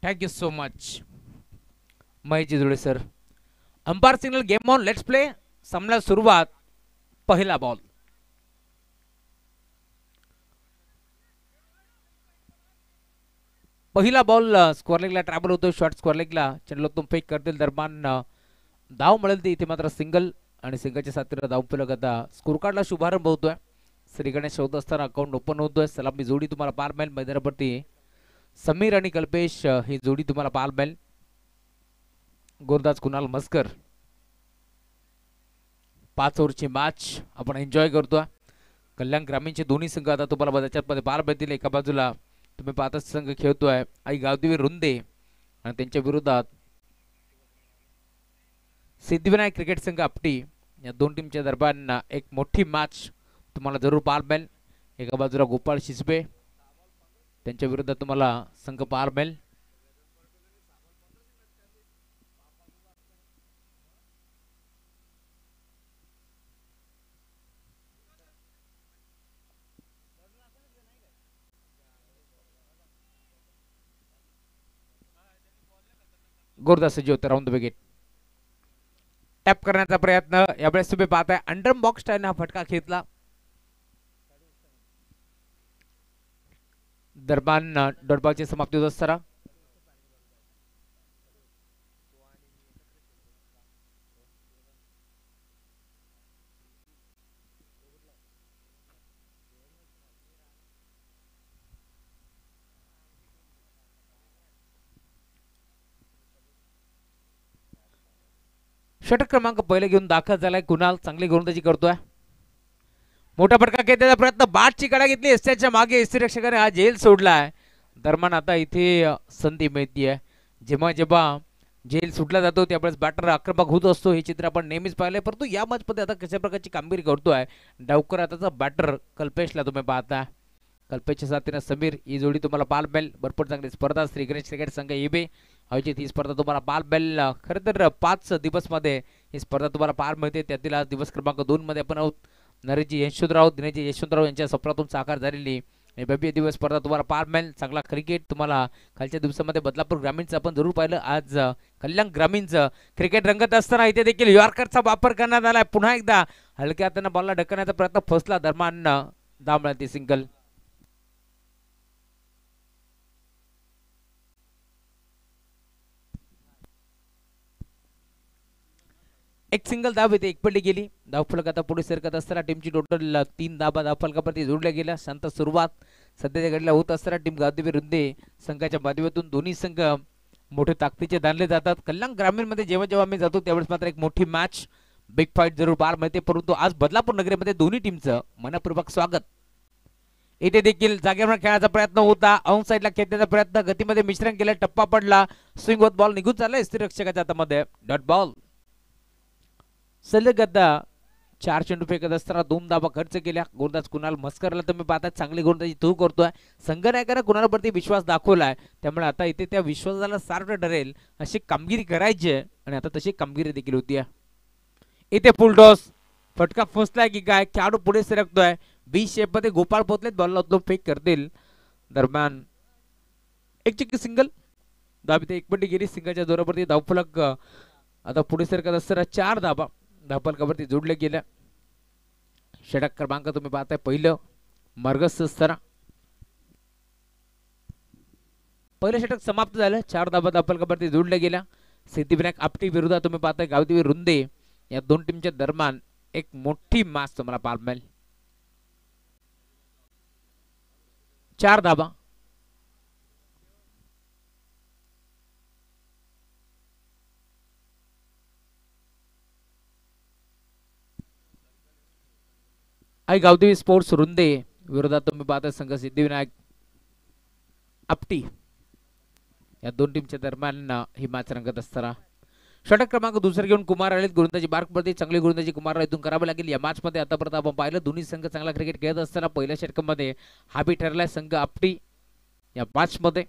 Thank you so much Mahesh Jijule sir. Umpire signal game on let's play. सामना सुरुवात. पहिला ball. पहिला बॉल स्क्वेअर लेगला ट्रॅव्हल होतो. शॉर्ट स्क्वेअर लेगला चेंडूतून फेक करतील दरम्यान धाव मिळेल ती इथे मात्र सिंगल आणि सिंगलच्या साथीला धाव फलक आता स्कोर कार्डला शुभारंभ होतोय. श्री गणेश शोध असताना अकाउंट ओपन होतोय. सलामी जोडी तुम्हाला पार मिळेल मैदानावरती. समीर आणि कल्पेश ही जोडी तुम्हाला पार मिळेल. गोरदास कुणाल मस्कर. 5 ओव्हरची मॅच आपण एन्जॉय करतोय. कल्याण ग्रामीणचे दोन्ही संघ आता तुम्हाला त्याच्यामध्ये पार मिळतील. एका बाजूला तुम्ही पाहता संघ खेळतोय आई गावदेवी रुंदे आणि त्यांच्या विरोधात सिद्धिविनायक क्रिकेट संघ आपटी. या दोन टीमच्या दरम्यान एक मोठी मॅच तुम्हाला जरूर पाहायला मिळेल. एका बाजूला गोपाळ शिसबे त्यांच्या विरोधात तुम्हाला संघ पाहायला मिळेल. गोरदास सज्ज होते राऊंड द विकेट. टॅप करण्याचा प्रयत्न यावेळेस तुम्ही पाहताय अंडर बॉक्स टाईन हा फटका घेतला. दरम्यान डॉटबॉलची समाप्ती होत असताना षटक क्रमांक पहिले घेऊन दाखल झालाय कुणाल. चांगली गोलंदाजी करतोय. मोठा फटका घेण्याचा प्रयत्न. बाटची कडा घेतली. एसच्या मागे एसटी रक्षकाने हा झेल सोडलाय. दरम्यान आता इथे संधी मिळतीये. जेव्हा जेव्हा झेल सुटला जातो त्यावेळेस बॅटर आक्रमक होत असतो. हे चित्र आपण नेहमीच पाहिलंय. परंतु या मॅचमध्ये आता कशा प्रकारची कामगिरी करतोय डावकर आताचा बॅटर कल्पेशला तुम्ही पाहता. कल्पेशच्या साथीने समीर ही जोडी तुम्हाला पाल बेल. भरपूर चांगली स्पर्धा श्री गणेश क्रिकेट संघ इबे आयोजित ही स्पर्धा तुम्हाला पाल बेल. खरं तर 5 दिवसमध्ये ही स्पर्धा तुम्हाला पार मिळते. त्यातील आज दिवस क्रमांक 2 मध्ये आपण आहोत. नरेशजी यशवंतराव दिनेशजी यशवंतराव यांच्या स्वप्नातून साकार झालेली भव्य दिवस स्पर्धा तुम्हाला पार मिळेल. चांगला क्रिकेट तुम्हाला खालच्या दिवसामध्ये बदलापूर ग्रामीणचं आपण जरूर पाहिलं. आज कल्याण ग्रामीणचं क्रिकेट रंगत असताना इथे देखील यॉर्करचा वापर करण्यात आलाय. पुन्हा एकदा हलक्या हाताने बॉलला ढकलण्याचा प्रयत्न फसला. दरम्यान धाव मिळाली सिंगल. एक सिंगल धाव इथे एकपल्ली गेली. धावफलक आता पुढे सरकत असताना टीमची टोटल 3 धाबा धावफलकावरती जोडल्या गेल्या. शांत सुरुवात सध्याच्या घडीला होत असताना टीम गावदेवी रुंदे संघाच्या माध्यमातून दोन्ही संघ मोठे ताकदीचे दानले जातात. कल्याण ग्रामीणमध्ये जेव्हा जेव्हा आम्ही जातो त्यावेळेस मात्र एक मोठी मॅच बिग फाईट जरूर पार मिळते. परंतु आज बदलापूर नगरीमध्ये दोन्ही टीमचं मनपूर्वक स्वागत. इथे देखील जागेवर खेळायचा प्रयत्न होता. ऑन साईडला खेळण्याचा प्रयत्न गतीमध्ये मिश्रण केलं. टप्पा पडला. स्विंग होत बॉल निघून चालला स्थिर रक्षकाच्या हातामध्ये. Dot ball. सलग आता 4 चेंडू फेकत असताना 2 धाबा खर्च केल्या. गोलंदाज कुणाल मस्करला तुम्ही पाहता चांगली गोलंदाजी तो करतोय. संघनायकाने कुणालवरती विश्वास दाखवलाय. त्यामुळे आता इथे त्या विश्वासाला सार्थ ठरेल अशी कामगिरी करायची आणि आता तशी कामगिरी देखील होती. इथे फुलटॉस फटका फसलाय की काय. खेळाडू पुढे सरकतोय. बी शेप मध्ये गोपाळ पोचलेत. बॉलला उचलून फेक करतील. दरम्यान एक चिक्की सिंगल. धाव इथे एकपट्टी गेली. सिंगलच्या जोरावरती धावफलक आता पुढे सरकत असताना 4 धाबा धावफलकावरती जोडले गेल्या. षटक क्रमांक तुम्ही पाहताय पहिलं मार्गस्थ असताना पहिलं षटक समाप्त झालं. 4 धाबा धावफलकावरती जोडल्या गेल्या. सिद्धिविनायक आपटी विरोधात तुम्ही पाहताय गावदेवी रुंदे. या दोन टीमच्या दरम्यान एक मोठी मॅच तुम्हाला पाहायला मिळेल. 4 धाबा. आई गावदेवी स्पोर्ट्स रुंदे विरोधात तुम्ही पाहता संघ सिद्धिविनायक आपटी. या दोन टीमच्या दरम्यान ही मॅच रंगत असताना षटक क्रमांक दुसरे घेऊन कुमार आलेत. गोलंदाजी बार्कमध्ये चांगली गोलंदाजी कुमारला इथून करावी लागेल. या मॅच मध्ये आतापर्यंत आपण पाहिलं दोन्ही संघ चांगला क्रिकेट खेळत असताना पहिल्या षटकामध्ये हाबी ठरलाय संघ आपटी. या मॅच मध्ये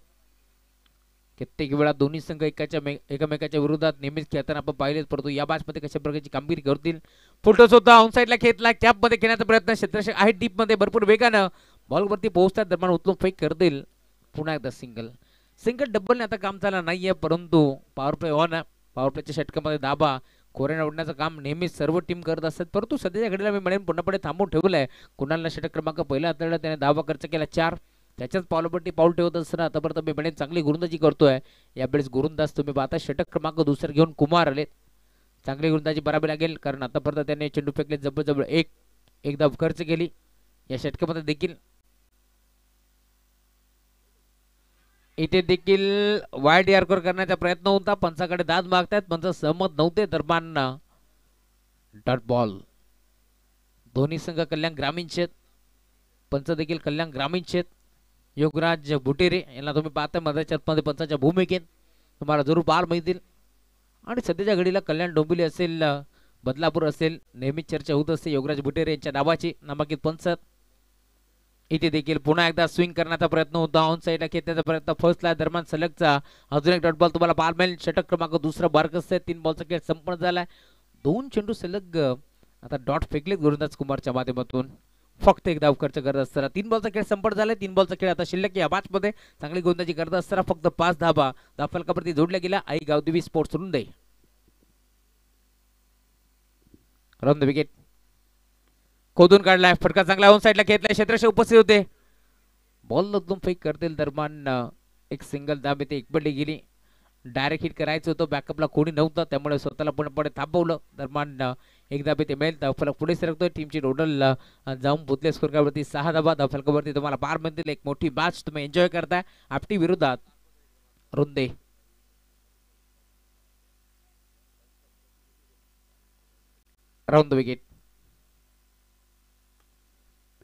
कित्येक वेळा दोन्ही संघ एकमेकाच्या विरोधात नेहमीच खेळताना आपण पाहिलेच. परंतु या मॅच मध्ये कशा प्रकारची कामगिरी करतील. फुलटॉस होता. ऑन साईडला खेळला. कॅप मध्ये खेळण्याचा प्रयत्न. क्षेत्ररक्षक आहे डीप मध्ये भरपूर वेगानं बॉलवरती पोहोचतात. दरम्यान उचलून फेक करतील. पुन्हा एकदा सिंगल. सिंगल डबलने आता काम झालं नाहीये, परंतु पॉवर प्ले ऑन आहे. पॉवर प्लेच्या षटकामध्ये दाबा कोऱ्या ओढण्याचं काम नेहमीच सर्व टीम करत असतात, परंतु सध्याच्या घडीला मी म्हणेन पूर्णपणे थांबून ठेवलंय. कुणालला षटक क्रमांक पहिला हाताळला, त्याने धावा खर्च केला 4. त्याच्याच पावलापट्टी पाऊल ठेवत असताना आतापर्यंत मी म्हणेन चांगली गोलंदाजी करतोय. यावेळेस गोलंदाज तुम्ही पाहता षटक क्रमांक दुसरा घेऊन कुमार आले. चांगली गोलंदाजी बराबर लागेल, कारण आतापर्यंत त्याने चेंडू फेकले जवळजवळ एक धाव खर्च केली. या षटकामध्ये देखील इथे देखील वाईड यार्कर करण्याचा प्रयत्न होता. पंचाकडे दाद मागतायत, पंच सहमत नव्हते. दरम्यान डॉट बॉल. दोन्ही संघ कल्याण ग्रामीणचे, पंच देखील कल्याण ग्रामीणचे. योगराज बुटेरे यांना तुम्ही पाहता मध्याच्या मध्ये पंचाच्या भूमिकेत तुम्हाला जरूर पाहायला मिळतील. आणि सध्याच्या घडीला कल्याण डोंबिवली असेल, बदलापूर असेल, नेहमीच चर्चा होत असते योगराज बुटेरे यांच्या नावाची. नामांकित पंच इथे देखील पुन्हा एकदा स्विंग करण्याचा प्रयत्न होता. ऑन साईडला खेळण्याचा प्रयत्न फर्स्टला दरम्यान सलगचा अजून एक डॉट बॉल तुम्हाला पाहायला मिळेल. षटक क्रमांक दुसरा बारकस आहे. 3 बॉलचा खेळ संपन्न झालाय. 2 चेंडू सलग आता डॉट फेकलेत गोलंदाज कुमारच्या माध्यमातून. फक्त एक धाव खर्च करत असताना 3 बॉलचा खेळ संपन्न झालाय. 3 बॉलचा खेळ आता शिल्लक या मॅच मध्ये. चांगली गोलंदाजी करत असताना फक्त 5 धावा धावफलकावरती जोडल्या गेल्या. आई गावदेवी स्पोर्ट्स रुंदे. रन द विकेट खोदून काढलाय. फटका चांगला ऑन साईडला घेतलाय. क्षेत्ररक्षक उपस्थित होते. बॉल एकदम फेक करतील. दरम्यान एक सिंगल धाब इथे एकपडली गेली. डायरेक्ट हिट करायचं होतं, बॅकअपला कोणी नव्हतं, त्यामुळे स्वतःला पूर्णपणे थांबवलं. दरम्यान एक धाब इथे मिळेल. धावफलक पुढे सरकतोय. टीमची टोटल जाऊन पोहोचले स्कोरवरती 6 धाबा. धावफलकावरती तुम्हाला पार मिळतील. एक मोठी मॅच तुम्ही एन्जॉय करताय आपटी विरोधात रुंदे. Round the wicket.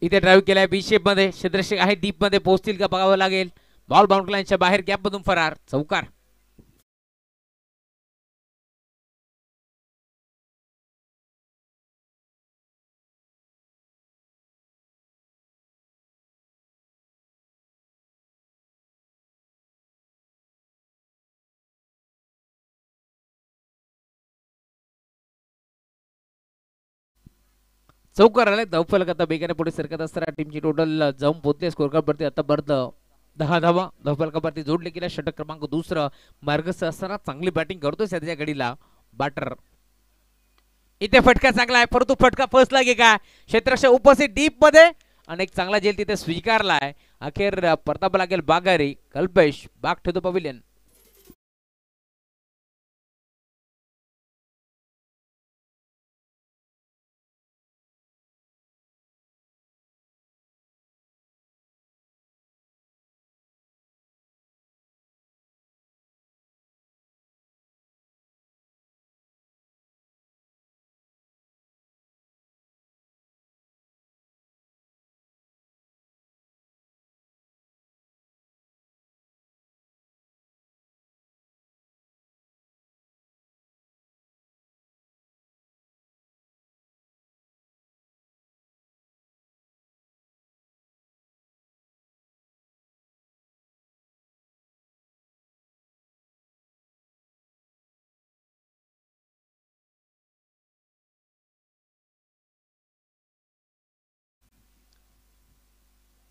इथे ड्राईव्ह केलाय बी शेप मध्ये. क्षेत्ररक्षक आहे डीप मध्ये, पोहोचतील का बघावं लागेल. बॉल बाउंड्री लाईनच्या बाहेर गॅप मधून फरार. चौकार. चौकार आले. धावफलक आता बेगाने पुढे सरकत असताना टीमची टोटल जाऊन पोहोचले स्कोरकार्डवरती आतापर्यंत 10 धावा धावफलकावरती जोडले गेल्या. षटक क्रमांक दुसरं मार्गस्थ असताना चांगली बॅटिंग करतोय सध्याच्या घडीला बॅटर. इथे फटका चांगला आहे, परंतु फटका फर्स्ट लागे का. क्षेत्ररक्षक उपस्थित डीप मध्ये आणि एक चांगला जेल तिथे स्वीकारलाय. अखेर परताप लागेल बागारी. Kalpesh back to the pavilion.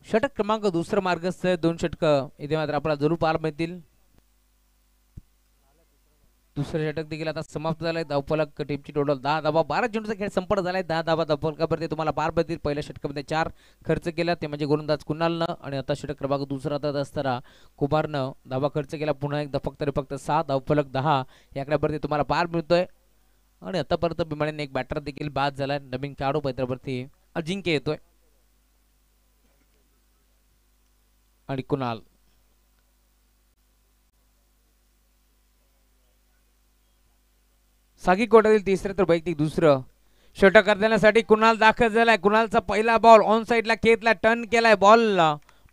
षटक क्रमांक दुसरं मार्गस्थ 2 षटक इथे मात्र आपल्याला जरूर पार मिळतील. दुसरं षटक देखील आता समाप्त झालंय. धावफलक टीमची टोटल 10 धावा. 12 चेंडूचा खेळ संपन्न झालाय. 10 धावा धावफलकावरती तुम्हाला पार पडतील. पहिल्या षटकामध्ये 4 खर्च केला, ते म्हणजे गोलंदाज कुणालनं. आणि आता षटक क्रमांक दुसरा हातात असताना कुमारनं धावा खर्च केला. पुन्हा एकदा फक्त 6 धावफलक 10 याकड्यावरती तुम्हाला पार मिळतोय. आणि आतापर्यंत बिमाने एक बॅटर देखील बाद झालाय. नवीन खेळाडू पैत्रावरती अजिंक्य येतोय आणि कुणाल. सागी कोटातील तिसरे तर वैयक्तिक दुसरं षटक करण्यासाठी कुणाल दाखल झालाय. कुणालचा पहिला बॉल ऑन साईडला खेळला, टर्न केलाय. बॉल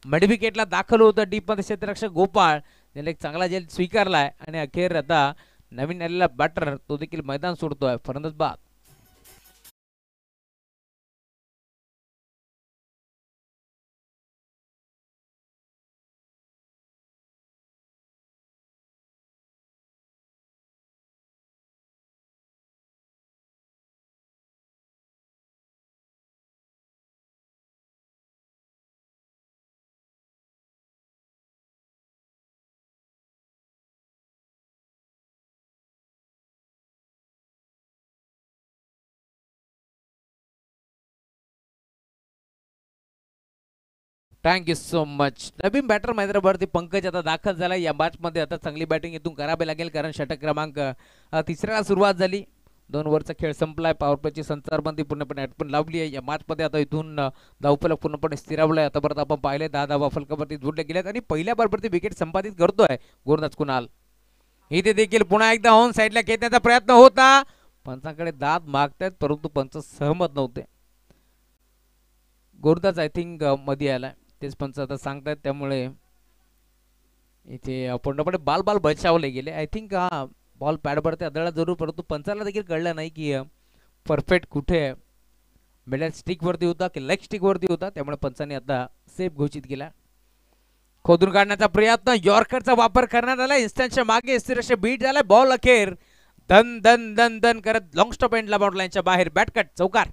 मडविकेटला दाखल होतं. डीप मध्ये क्षेत्ररक्षक गोपाळ त्याने एक चांगला जेल स्वीकारलाय. आणि अखेर आता नवीन आलेला बॅटर तो देखील मैदान सोडतोय. फलंदाज बाद. Thank you so much. नवीन बॅटर हैदराबादवरती पंकज आता दाखल झाला या मॅच मध्ये. आता चांगली बॅटिंग इथून करावी लागेल कारण षटक क्रमांक तिसऱ्याला सुरुवात झाली. 2 ओव्हरचा खेळ संपलाय. पॉवर प्लेची संचारबंदी पूर्णपणे आटपून लावली आहे या मॅच मध्ये. आता इथून धावफलक पूर्णपणे स्थिरावलाय. आतापर्यंत आपण पाहिले 10 फलकावरती जोडले गेलेत आणि पहिल्या बॉलवरती विकेट संपादित करतोय गोलंदाज कुणाल. इथे देखील पुन्हा एकदा ऑन साईडला खेचण्याचा प्रयत्न होता. पंचांकडे दाद मागतायत परंतु पंच सहमत नव्हते. गोलंदाज आय थिंक मध्ये आलाय तेच पंच आता सांगतायत. त्यामुळे इथे पूर्णपणे बाल बाल बचावले गेले. आय थिंक हा बॉल पॅडवरती आदळला जरूर परंतु पंचाला देखील कळलं नाही की परफेक्ट कुठे आहे. मिडल स्टिक वरती होता की लेग स्टिक वरती होता. त्यामुळे पंचाने आता सेफ घोषित केला. खोदून काढण्याचा प्रयत्न यॉर्करचा वापर करण्यात आला. इन्स्टंटच्या मागे स्थिर बीट झाला. बॉल अखेर धन धन धन धन करत लॉंग स्टॉप एंडला बाउंड लाईनच्या बाहेर बॅटकट चौकार.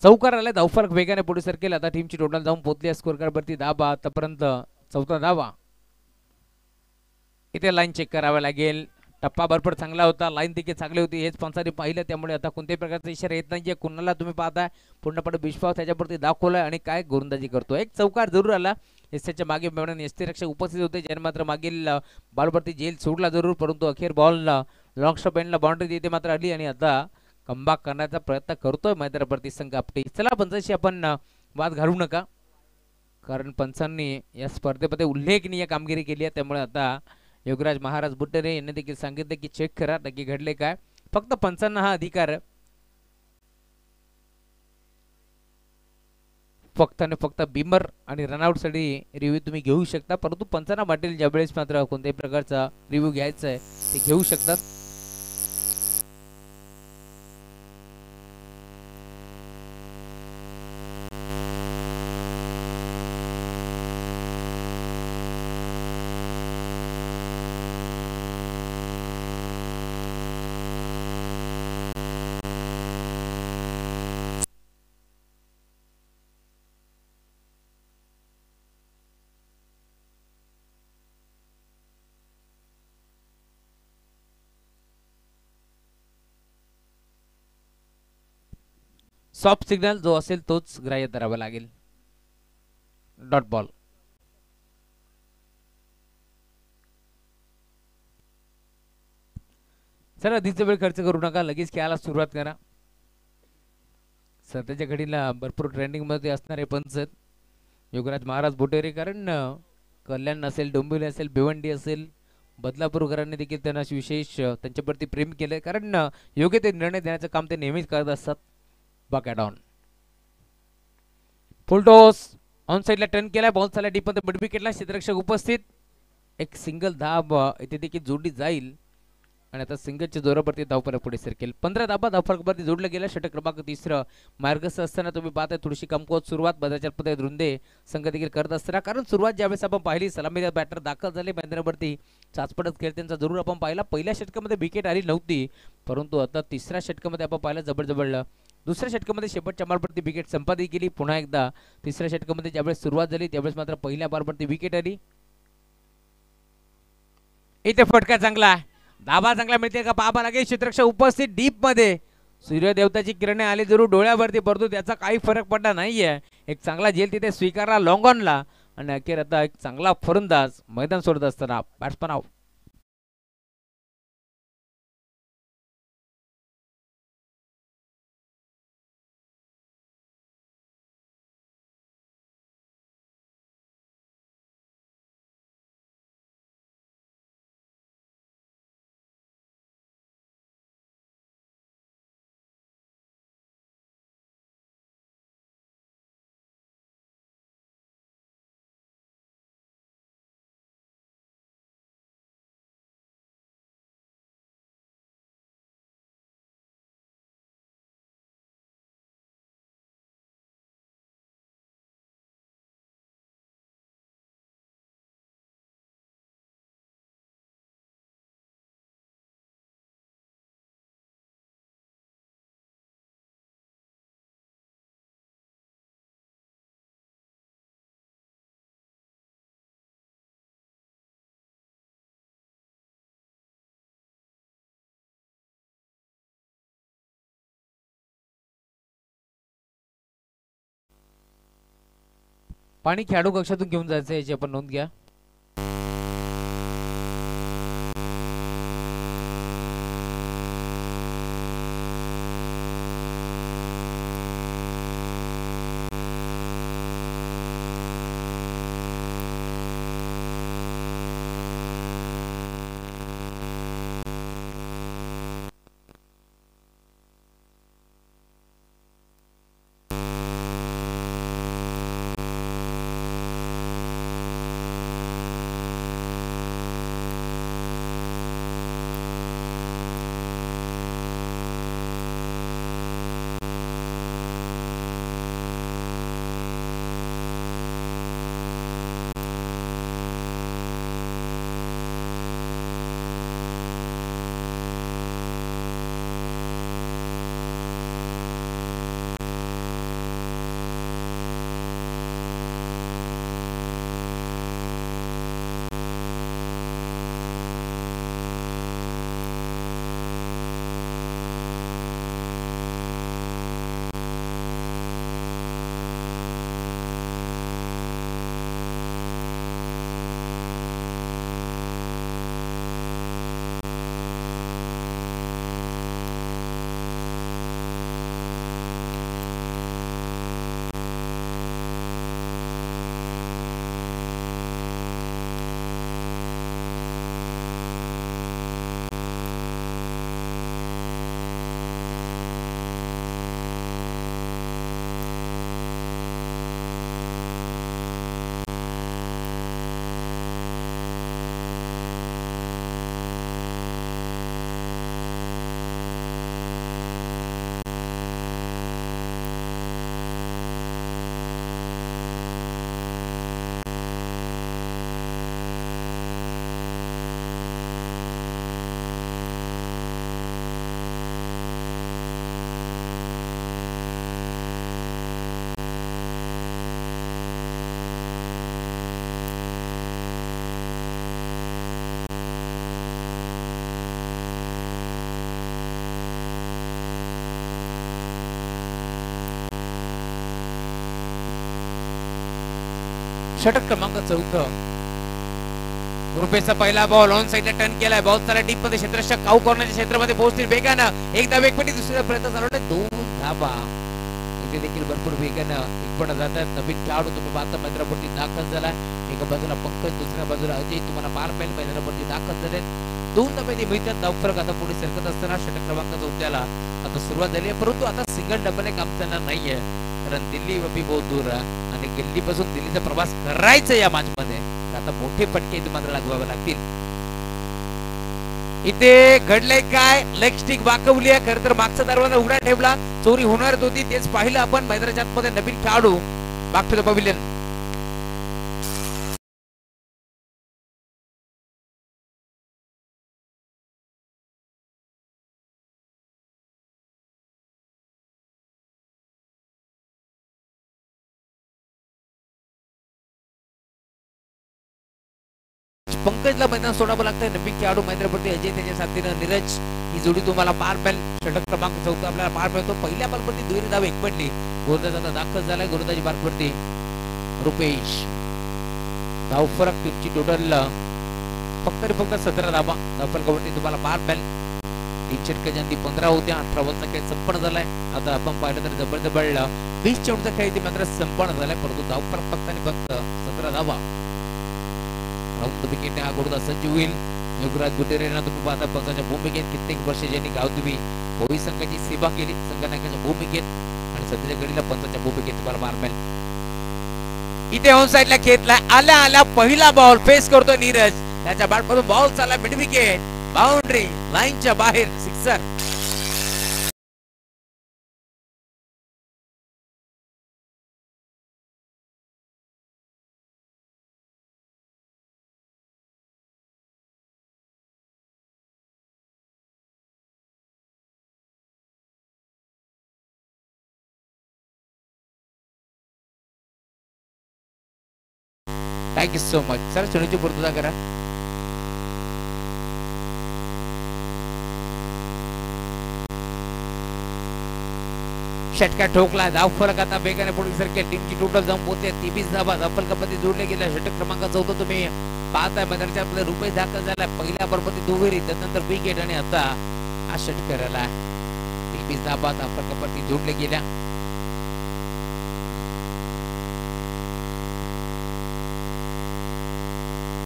चौकार आला. धावफलक वेगाने पुढे सरकेल. आता टीमची टोटल जाऊन पोहोचली स्कोर कार्ड वरती 10 आतापर्यंत चौथा धावा. इथे लाईन चेक करावा लागेल. टप्पा भरपूर चांगला होता. लाईन देखील चांगली होती हेच पंचाने पाहिलं. त्यामुळे आता कोणत्याही प्रकारचा इशारा येत नाहीये. कुणाला तुम्ही पाहताय पूर्णपणे विश्वास त्याच्यावरती दाखवलाय आणि काय गोलंदाजी करतो. एक चौकार जरूर आला. एसच्या मागे मिळून एसटी रक्षक उपस्थित होते ज्याने मात्र मागील बॉलवरती झेल सोडला जरूर परंतु अखेर बॉल लॉंग स्टॉप एंडला बाउंड्री तिथे मात्र आली आणि आता कमबॅक करण्याचा प्रयत्न करतोय मैदानावरती संघ आपटे. चला पंचांशी आपण वाद घालू नका कारण पंचांनी या स्पर्धेमध्ये उल्लेखनीय कामगिरी केली आहे. त्यामुळे आता योगराज महाराज बुट्टेरे यांनी देखील सांगितले की चेक करा नक्की घडले काय. फक्त पंचांना हा अधिकार फक्त आणि फक्त बिमर आणि रनआउट साठी रिव्ह्यू तुम्ही घेऊ शकता परंतु पंचांना वाटेल ज्यावेळेस मात्र कोणत्याही प्रकारचा रिव्ह्यू घ्यायचा आहे ते घेऊ शकतात. सॉफ्ट सिग्नल जो असेल तोच ग्राह्य धरावा लागेल. Dot ball. सर अधिकचा वेळ खर्च करू नका लगेच खेळायला सुरुवात करा. सध्याच्या घडीला भरपूर ट्रेंडिंग मध्ये असणारे पंच आहेत योगराज महाराज बुटेरे कारण कल्याण असेल डोंबिवली असेल भिवंडी असेल बदलापूरकरांनी देखील त्यांना विशेष त्यांच्यावरती प्रेम केलंय कारण योग्य ते निर्णय देण्याचं काम ते नेहमीच करत असतात. Back on full toss on साइडला टर्न केला. बॉल चालला डीप मध्ये मिड विकेटला. क्षेत्ररक्षक उपस्थित. एक सिंगल धाव इथे देखील जोडली जाईल आणि आता सिंगलच्या जोरावरती धावफलक पुढे सरकेल. 15 धावा धावफलकावरती जोडलं गेलं. षटक क्रमांक 3 मार्गस्थ असताना तुम्ही पाहताय थोडीशी कमकुवत सुरुवात बदाच्या मध्ये रुंदे संघ देखील करत असताना कारण सुरुवात ज्यावेळेस आपण पाहिली सलामीदार बॅटर दाखल झाले मैदानावरती चाचपडत खेळ त्यांचा जरूर आपण पाहिला. पहिल्या षटकामध्ये विकेट आली नव्हती परंतु आता तिसऱ्या षटकामध्ये आपण पाहिलं जबरजबळ. दुसऱ्या षटकामध्ये शेवटच्या बॉलवरती विकेट संपादित केली. पुन्हा एकदा तिसऱ्या षटकामध्ये ज्यावेळेस सुरुवात झाली त्यावेळेस मात्र पहिल्या बॉलवरती विकेट आली. इथे फटका चांगला धाबा चांगला मिळते का पाहावा लागेल. क्षेत्ररक्षक उपस्थित डीप मध्ये. सूर्यदेवताची किरणे आली जरूर डोळ्यावरती परंतु त्याचा काही फरक पडला नाहीये. एक चांगला झेल तिथे स्वीकारला लॉंग ऑनला आणि अखेर आता एक चांगला फलंदाज मैदान सोडत असताना बॅट्समन आउट. पाणी खेळाडू कक्षातून घेऊन जायचं याची आपण नोंद घ्या. षटक क्रमांक 14. रुपेशचा पहिला बॉल ऑन साइडला टर्न केलाय. बॉल चालला डीप मध्ये क्षेत्ररक्षक काऊ कॉर्नरच्या क्षेत्रामध्ये पोहोचतील वेगानं. एकदा वेगपटी दुसऱ्या प्रयत्न चालू आहे. 2 धाबा इथे देखील भरपूर वेगानं इकडे जातात. नवीन खेळाडू तुम्ही पाहता मैदानावरती दाखल झाला. एका बाजूला पंकज दुसऱ्या बाजूला अजय तुम्हाला पार पाहिजे मैदानावरती दाखल झाले. 2 डबे मिळतात. धावफरक आता पुढे सरकत असताना षटक क्रमांक 14 आता सुरुवात झाली आहे. परंतु आता सिंगल डबल काम चालणार नाहीये कारण दिल्ली अभी बहुत दूर आहे आणि दिल्ली पासून दिल्लीचा प्रवास करायचा या मॅच मध्ये. आता मोठे फटके तुम्हाला लागवावे लागतील. इथे घडलंय काय लेग स्टिक वाकवली आहे. खरं तर मागचा दरवाजा उघडा ठेवला. चोरी होणार होती तेच पाहिलं आपण मैदानाच्या आतमध्ये. नवीन खेळाडू बॅक टू द पॅव्हिलियन. पंकजला मैदान सोडावं लागतंय. नवीन खेळाडू मैदानावरती अजय त्याच्या साथीनं नीरज ही जोडी तुम्हाला पार पाहिल. षटक क्रमांक 14 आपल्याला पार पाहतो. पहिल्या बॉलवरती दुहेरी धाव एकपडली. गोलंदाज आता दाखल झालाय. गोलंदाजी मार्कवरती रुपेश. धावफरक टीमची टोटल फक्त 17 धावा. धावफरकावरती तुम्हाला पार पाहिल. तीन षटकांची 15 होत्या. 18 ओव्हरचा खेळ संपन्न झालाय. आता आपण पाहिलं तर जबरदस्त 20 चेंडूचा खेळ इथे मात्र संपन्न झालाय. परंतु धावफरक फक्त आणि फक्त 17 धावा. विकेट हा गोलंदाज सज्ज होईल. युवराज गुटेरेना तुम्ही पाहता पंचाच्या भूमिकेत कित्येक वर्ष ज्यांनी गाव तुम्ही भोई संघाची सेवा केली संघनायकाच्या भूमिकेत आणि सध्याच्या घडीला पंचाच्या भूमिकेत तुम्हाला मार मिळेल. इथे ऑन साइडला खेळला. आल्या पहिला बॉल फेस करतो नीरज. त्याच्या बॅटमधून बॉल चालला मिड विकेट. बाउंड्री लाईनच्या बाहेर sixer. Thank you so much sir. चेंडूची पूर्तता करा. षटका ठोकला. धाव फलक आता वेगाने पुढे सरकेल. टीमची टोटल जाऊन पोहोचले 23 धावा. धाव फलकामध्ये जोडले गेल्या. षटक क्रमांक 14 तुम्ही पाहताय मैदानाच्या आपल्या रुपये दाखल झाला. पहिल्या बरोबर दुहेरी, त्यानंतर विकेट आणि आता हा षटकार आला. 23 धावा धाव फलकामध्ये जोडले गेल्या.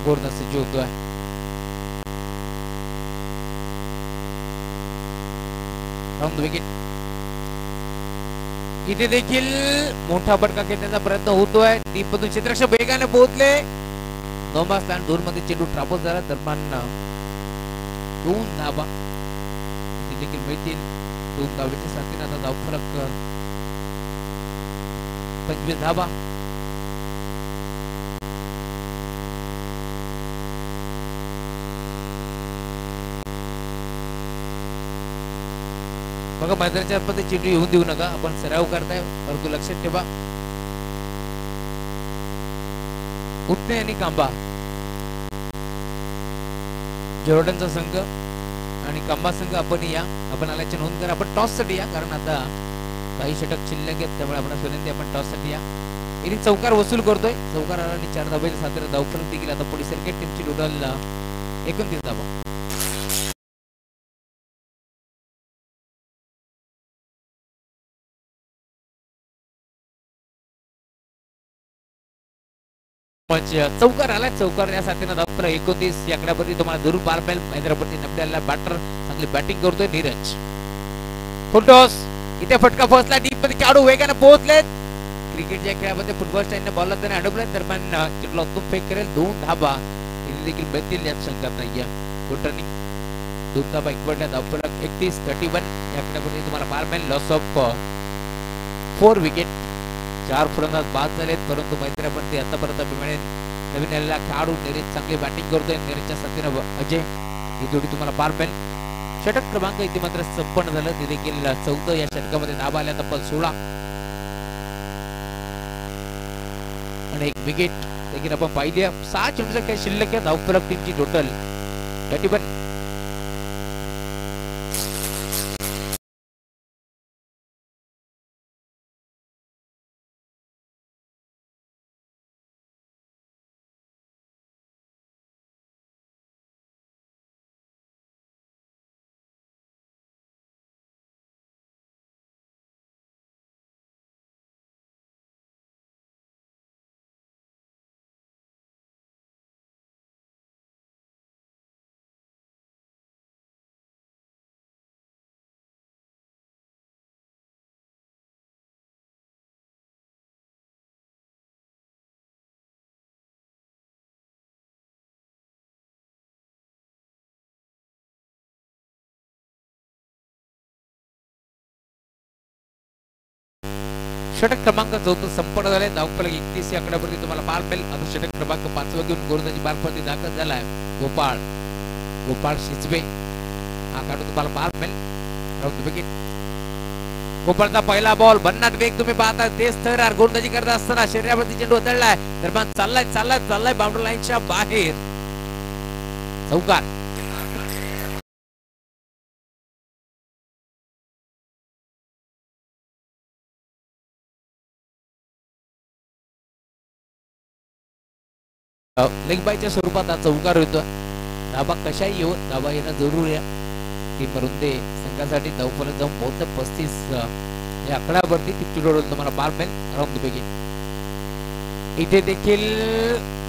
पूर्ण सज्ज होतोय. Round wicket. इथे देखील मोठा फटका घेण्याचा प्रयत्न होतोय. दीपमधून क्षेत्ररक्षक वेगाने पोहोचले. नोमा स्थान 2 मध्ये चेंडू ट्रापल झाला. दरम्यान 2 धावा इथे देखील मिळतील. 2 धावडीच्या साथीने आता धाव फलक 25 धावा. बघा मैदानाच्या आतमध्ये चेंडू येऊन देऊ नका. आपण सराव करताय, परंतु लक्षात ठेवा उत्ते आणि कांबा जॉर्डनचा संघ आणि कांबा संघ आपण या. आपण आल्याची नोंद करा. आपण टॉस साठी या, कारण आता काही षटक शिल्लक आहेत, त्यामुळे आपण विनंती आपण टॉस साठी या. इथे चौकार वसूल करतोय. चौकार आला आणि 4 धाब्याच्या साथीने धावफलक देखील आता पुढे सर्किट. टीमची टोटल 29 धावा. चौकार आला. चौकार या साथीने धावफलक 29 या आकड्यावरती तुम्हाला जरूर पार मिळेल. हैदराबादची नबड्याला बॅटर चांगली बॅटिंग करतोय नीरज. फुलटॉस इथे फटका फसला. डीप मध्ये खेळाडू वेगाने पोहोचलेत. क्रिकेटच्या खेळामध्ये फुटबॉल स्टाईलने बॉलला त्याने अडवले. दरम्यान चेंडूला उत्तम फेक करेल. 2 धाबा इथे देखील मिळतील यात शंका नाहीये. Good running. 2 धाबा इक्वलला धावफलक 31 या आकड्यावरती तुम्हाला पार मिळेल. Loss of 4 wicket. 4 फलंदाज बाद झालेत, परंतु मैत्र्यापर्यंत आतापर्यंत नवीन आलेला खेळाडू नीरज चांगली बॅटिंग करतोय. नीरजच्या साथीने अजय ही जोडी तुम्हाला पार मिळेल. षटक क्रमांक इथे मात्र संपन्न झालं. ते देखील 14 या षटकामध्ये धाबा आल्या. तब्बल 16 आणि 1 विकेट देखील आपण पाहिली. 6 चेंडूचा खेळ शिल्लक आहे. धावफलक टीमची टोटल 31. षटक क्रमांक 14 संपन्न झाले. धावफलक 31 या आकड्यावरती तुम्हाला पार मिळेल. आता षटक क्रमांक 5 घेऊन गोलंदाजी बारपती दाखल झालाय गोपाळ शिजवे. हा काढून तुम्हाला पार मिळेल. विकेट. गोपाळचा पहिला बॉल. भन्नाट वेग तुम्ही पाहता. तेच थरार गोलंदाजी करत असताना शरीरावरती चेंडू उधळलाय. दरम्यान चाललाय बाउंड्री लाईनच्या बाहेर. चौकार. लेग बायच्या स्वरूपात हा चौकार होतो. धाबा कशाही येऊ, धाबा येणं जरूर या. टीम रुंदे संघासाठी धावफलक जाऊन बहुत 35 या आकड्यावरती तुम्हाला पार मिळेल. Round begin. इथे देखील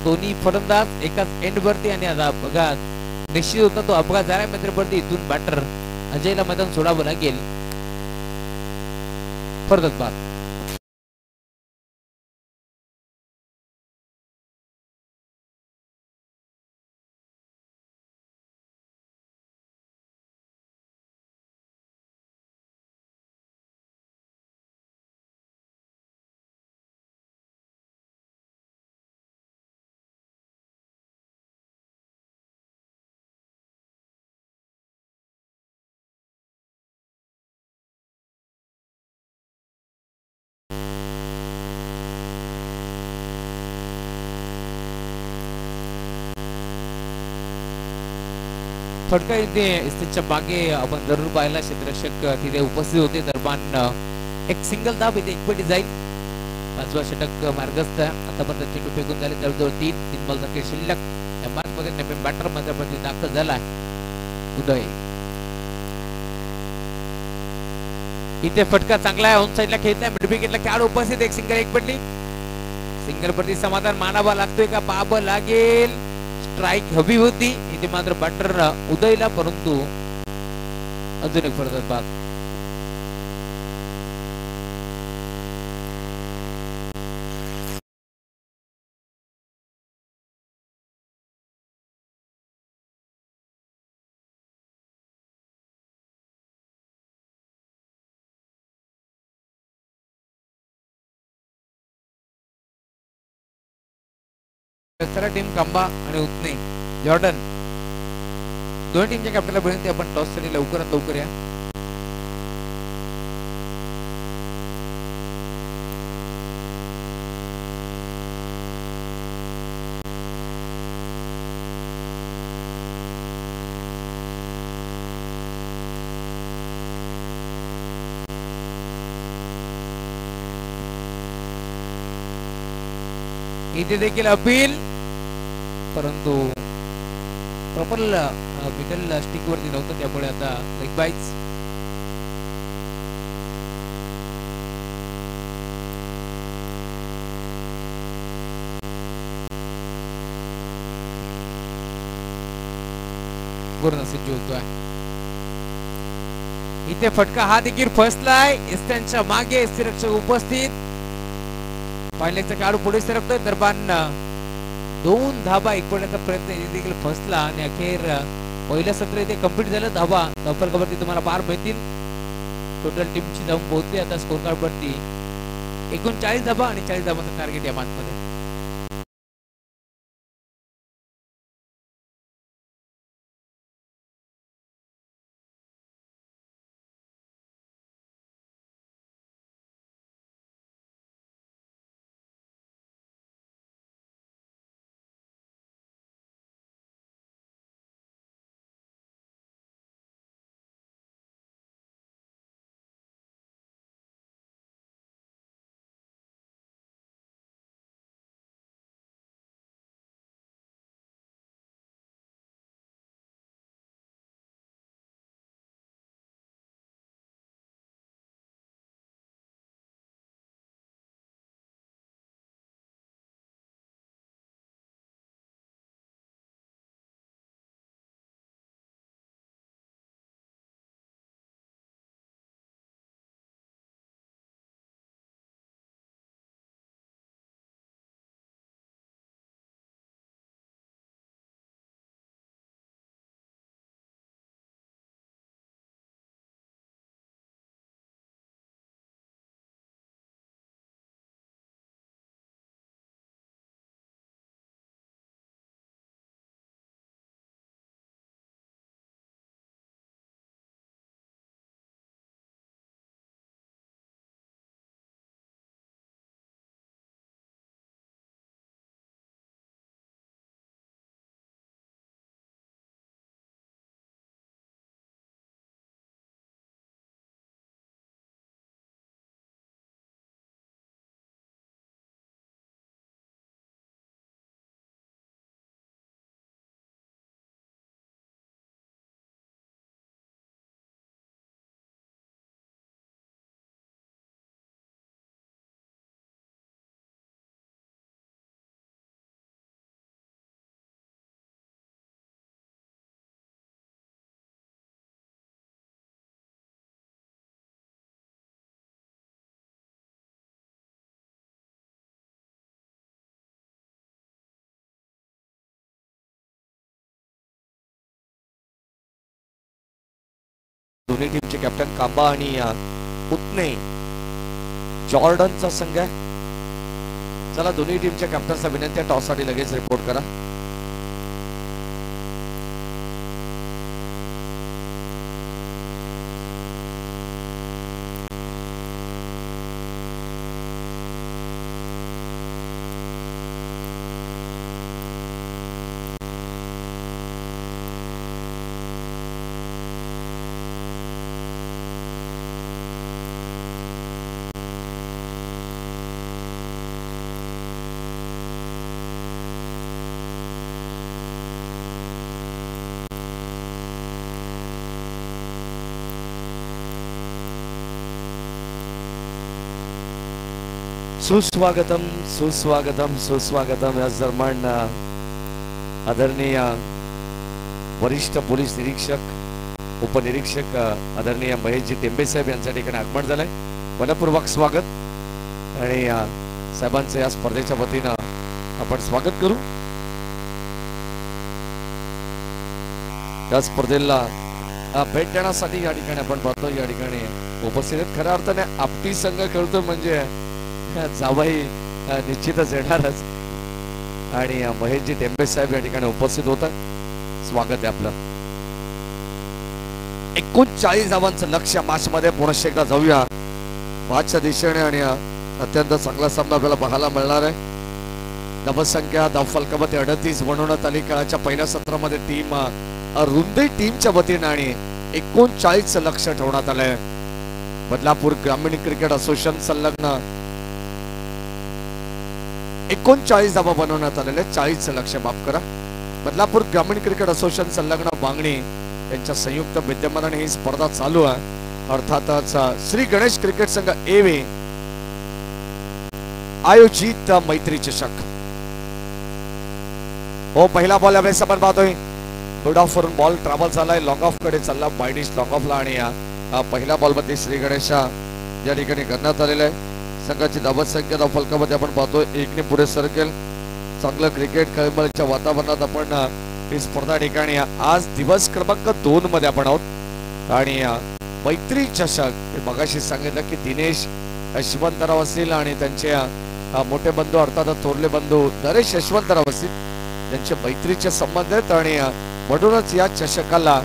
दोन्ही फलंदाज एकाच एंड वरती आणि आता बघा निश्चित होता तो अपघात झाला मित्रपरती. इथून बॅटर अजयला मैदान सोडावं लागेल. फरदत बाद. फटका इथे स्टेजच्या मागे आपण जरूर पाहिला. क्षेत्ररक्षक तिथे उपस्थित होते. दरम्यान एक सिंगल धाव इथे एकपटी जाईल. 5वा षटक मार्गस्थ. आतापर्यंत चेंडू फेकून झाले जवळजवळ 3 बॉलचा खेळ शिल्लक. या मॅच मध्ये नवीन बॅटर मध्ये दाखल झाला उदय. इथे फटका चांगला आहे. ऑन साइडला खेळताय. मिड विकेटला खेळाडू उपस्थित. एक सिंगल एक पडली. सिंगल प्रति समाधान मानावा लागतोय का पाहावं लागेल. स्ट्राइक हवी होती इथे मात्र बॅटर उदयला, परंतु अजून एक फरक बाद. टीम कांबा आणि उतने जॉर्डन दोन्ही टीमच्या कॅप्टनला विनंती आपण टॉस साठी लवकरात लवकर या. इथे देखील अपील, परंतु प्रॉपर मिडल स्टिक वरती नव्हतं, त्यामुळे आता लेग बाईट्स. पूर्ण सिद्ध होतोय. इथे फटका हा देखील फसलाय. एस्टनच्या मागे रक्षक उपस्थित. पायलेगचा खेळाडू पुढे सरकतोय. दरम्यान 2 धाबा एकवण्याचा प्रयत्न देखील फसला आणि अखेर पहिलं सत्र इथे कंप्लीट झालं. धाबा धावफलकावरती तुम्हाला पार मिळतील. टोटल टीमची धाव पोहोचली आता स्कोर कार्ड वरती 39 धाबा आणि 40 धाबांचं टार्गेट या मॅच मध्ये. दोन्ही टीमचे कॅप्टन कांबा आणि उतने जॉर्डनचा संघ आहे. चला दोन्ही टीमच्या कॅप्टनचा विनंती आहे टॉस साठी लगेच रिपोर्ट करा. सुस्वागतम सुस्वागतम सुस्वागतम या दरम्यान आदरणीय वरिष्ठ पोलीस निरीक्षक उपनिरीक्षक आदरणीय महेशजी टेंबे साहेब यांच्या ठिकाणी आगमन झालंय. मनपूर्वक स्वागत आणि साहेबांचं या स्पर्धेच्या वतीनं आपण स्वागत करू. या स्पर्धेला भेट देण्यासाठी या ठिकाणी आपण पाहतो या ठिकाणी उपस्थित आहेत. खऱ्या अर्थाने आपटी संघ खेळतो म्हणजे जावाई निश्चितच येणारच आणि महेशजी टेंबे साहेब या ठिकाणी उपस्थित होतात. स्वागत आहे आपलं. 39 धावांचं लक्ष्य मॅच मध्ये पुन्हा एकदा जाऊया मॅचच्या दिशेने आणि अत्यंत चांगला सामना आपल्याला पाहायला मिळणार आहे. धावसंख्या धावफलकामध्ये 38 बनवण्यात आली. खेळाच्या पहिल्या सत्रामध्ये टीम रुंदी टीमच्या वतीने आणि 39 लक्ष्य ठेवण्यात आलंय. बदलापूर ग्रामीण क्रिकेट असोसिएशन संलग्न 39 धावा बनवण्यात आलेले 40 लक्ष्य माफ करा. बदलापूर ग्रामीण क्रिकेट असोसिएशन संलग्न बांगणी यांच्या संयुक्त विद्यमानाने ही स्पर्धा चालू आहे. अर्थातच श्री गणेश क्रिकेट संघ एवे आयोजित मैत्री चषक. हो पहिला बॉल यावेळेस आपण पाहतोय मिड ऑफ वरून बॉल ट्रॅव्हल झालाय लॉंग ऑफ कडे चालला बायडिश लॉंग ऑफला आणि पहिल्या बॉल मध्ये श्री गणेश या ठिकाणी करण्यात आलेला आहे. संघाची धावसंख्या धावफलकामध्ये आपण पाहतोय 1 ने पुढे सरकेल. चांगलं क्रिकेट खेळमळीच्या वातावरणात आपण ही स्पर्धा ठिकाणी आज दिवस क्रमांक 2 मध्ये आपण आहोत आणि मैत्री चषक मगाशी सांगितलं की दिनेश यशवंतराव असतील आणि त्यांचे मोठे बंधू अर्थात थोरले बंधू नरेश यशवंतराव असतील त्यांचे मैत्रीचे संबंध आहेत आणि म्हणूनच या चषकाला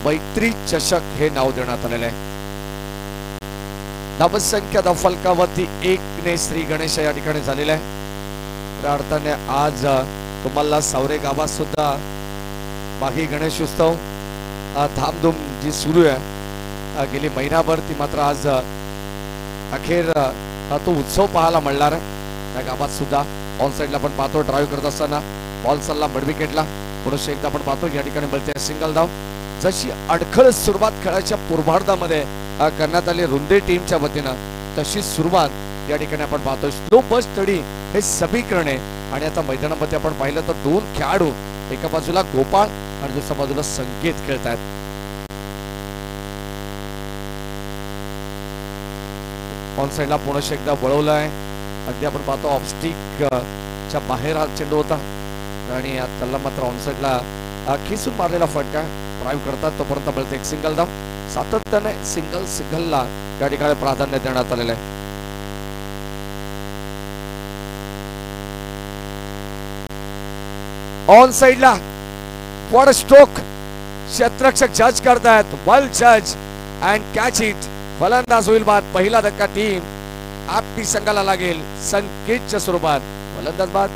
मैत्री चषक हे नाव देण्यात आलेले आहे. धावसंख्या धावफलकावरती 1 ने श्री गणेश या ठिकाणी झालेला आहे. त्या अर्थाने आज तुम्हाला सावरे गावात सुद्धा माघी गणेश उत्सव धामधूम जी सुरू आहे गेली महिनाभर ती मात्र आज अखेर तो उत्सव पाहायला मिळणार आहे. त्या गावात सुद्धा ऑन साइडला आपण पाहतो ड्राईव्ह करत असताना बॉल चालला मिड विकेटला पुरुष एकदा आपण पाहतो या ठिकाणी मिळते सिंगल धाव. जशी अडखळ सुरुवात खेळाच्या पूर्वार्धामध्ये करण्यात आली रुंदे टीमच्या वतीनं तशी सुरुवात या ठिकाणी आपण पाहतो. स्लो बस स्टडी हे समीकरणे आणि आता मैदानामध्ये आपण पाहिलं तर 2 खेळाडू एका बाजूला गोपाळ आणि दुसऱ्या बाजूला संकेत खेळत आहेत. ऑन साइडला पुन्हा एकदा वळवलाय अगदी आपण पाहतो ऑफस्टिक च्या बाहेर हा चेंडू होता आणि त्याला मात्र ऑन साइडला खिसून मारलेला फटका ड्राईव्ह करतात तोपर्यंत मिळते एक सिंगल धाव. सातत्याने सिंगलला या ठिकाणी प्राधान्य देण्यात आलेलं आहे. ऑन साइडला व्हॉट अ स्ट्रोक क्षेत्ररक्षक जज करतायत. वेल जज अँड कॅच इट. फलंदाज होईल बाद. पहिला धक्का टीम आपटी संघाला लागेल संकेतच्या स्वरूपात. फलंदाज बाद.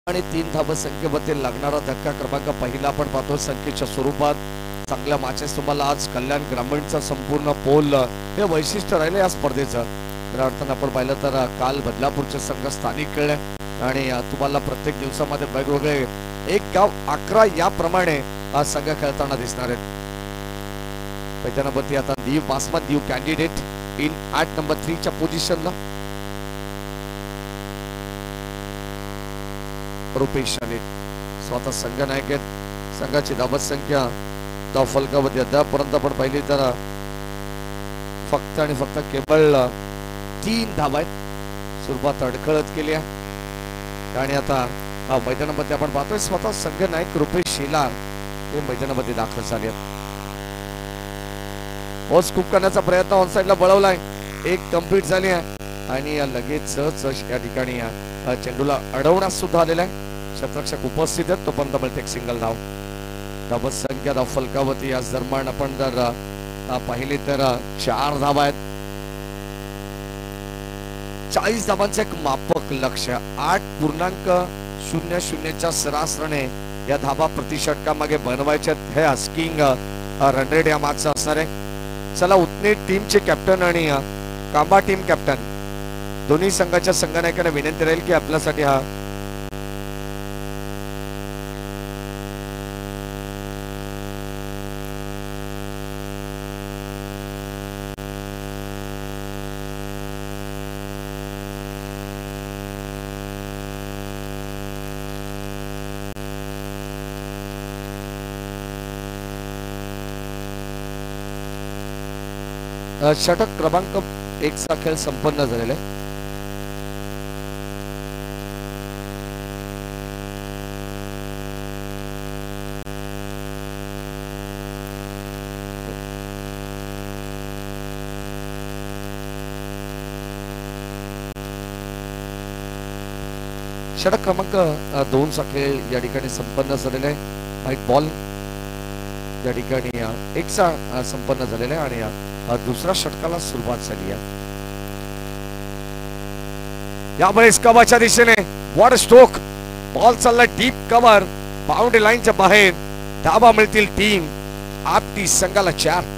आणि 3 धावसंख्येमध्ये लागणारा धक्का क्रमांक पहिला आपण पाहतो संख्येच्या स्वरूपात. चांगल्या मॅचेस तुम्हाला आज कल्याण ग्रामीणचा संपूर्ण पोल हे वैशिष्ट्य राहिले या स्पर्धेचं. त्या अर्थानं आपण पाहिलं तर काल बदलापूरचे संघ स्थानिक खेळले आणि तुम्हाला प्रत्येक दिवसामध्ये वेगवेगळे 1 गाव 11 याप्रमाणे आज संघ खेळताना दिसणार आहेत. मैदानावरती आता दीव बासमत दीव कॅन्डिडेट इन ॲट नंबर 3 च्या पोझिशनला रुपेश आले स्वतः संघ नायक आहेत. संघाची धावसंख्या धावफलकामध्ये अद्यापर्यंत आपण पाहिली तर फक्त आणि फक्त केवळ 3 धावा आहेत. सुरुवात अडखळत केली आहे आणि आता मैदानामध्ये आपण पाहतोय स्वतः संघ नायक रुपेश शेलार हे मैदानामध्ये दाखल झाले आहेत. बॉल स्कूप करण्याचा प्रयत्न ऑन साइडला बळवलाय. 1 कंप्लीट झाली आहे आणि लगेचच या ठिकाणी चेंडूला अडवण्यास सुद्धा आलेला आहे. क्षेत्ररक्षक उपस्थित आहेत तोपर्यंत मिळते एक सिंगल धाव. धावसंख्या धावफलकावरती या दरम्यान आपण जर पाहिली तर 4 धावा आहेत. 40 धावांचं एक मापक लक्ष्य 8.00 च्या सरासरीने या धाबा प्रति षटकामागे बनवायचे हे आस्किंग रन रेट या मागचा असणार आहे. चला उतने टीमचे कॅप्टन आणि कांबा टीम कॅप्टन दोन्ही संघाच्या संघनायकांना विनंती राहील की आपल्यासाठी हा षटक क्रमांक 1 चा खेळ संपन्न झालेला आहे. षटक क्रमांक 2 चा खेळ या ठिकाणी संपन्न झालेला आहे. व्हाईट बॉल या ठिकाणी 1 चा संपन्न झालेला आहे आणि दुसऱ्या षटकाला सुरुवात झाली आहे. यामुळे कव्हरच्या दिशेने वॉट स्ट्रोक बॉल चालला डीप कव्हर बाउंड्री लाईनच्या बाहेर धाबा मिळतील टीम आपटी संघाला 4.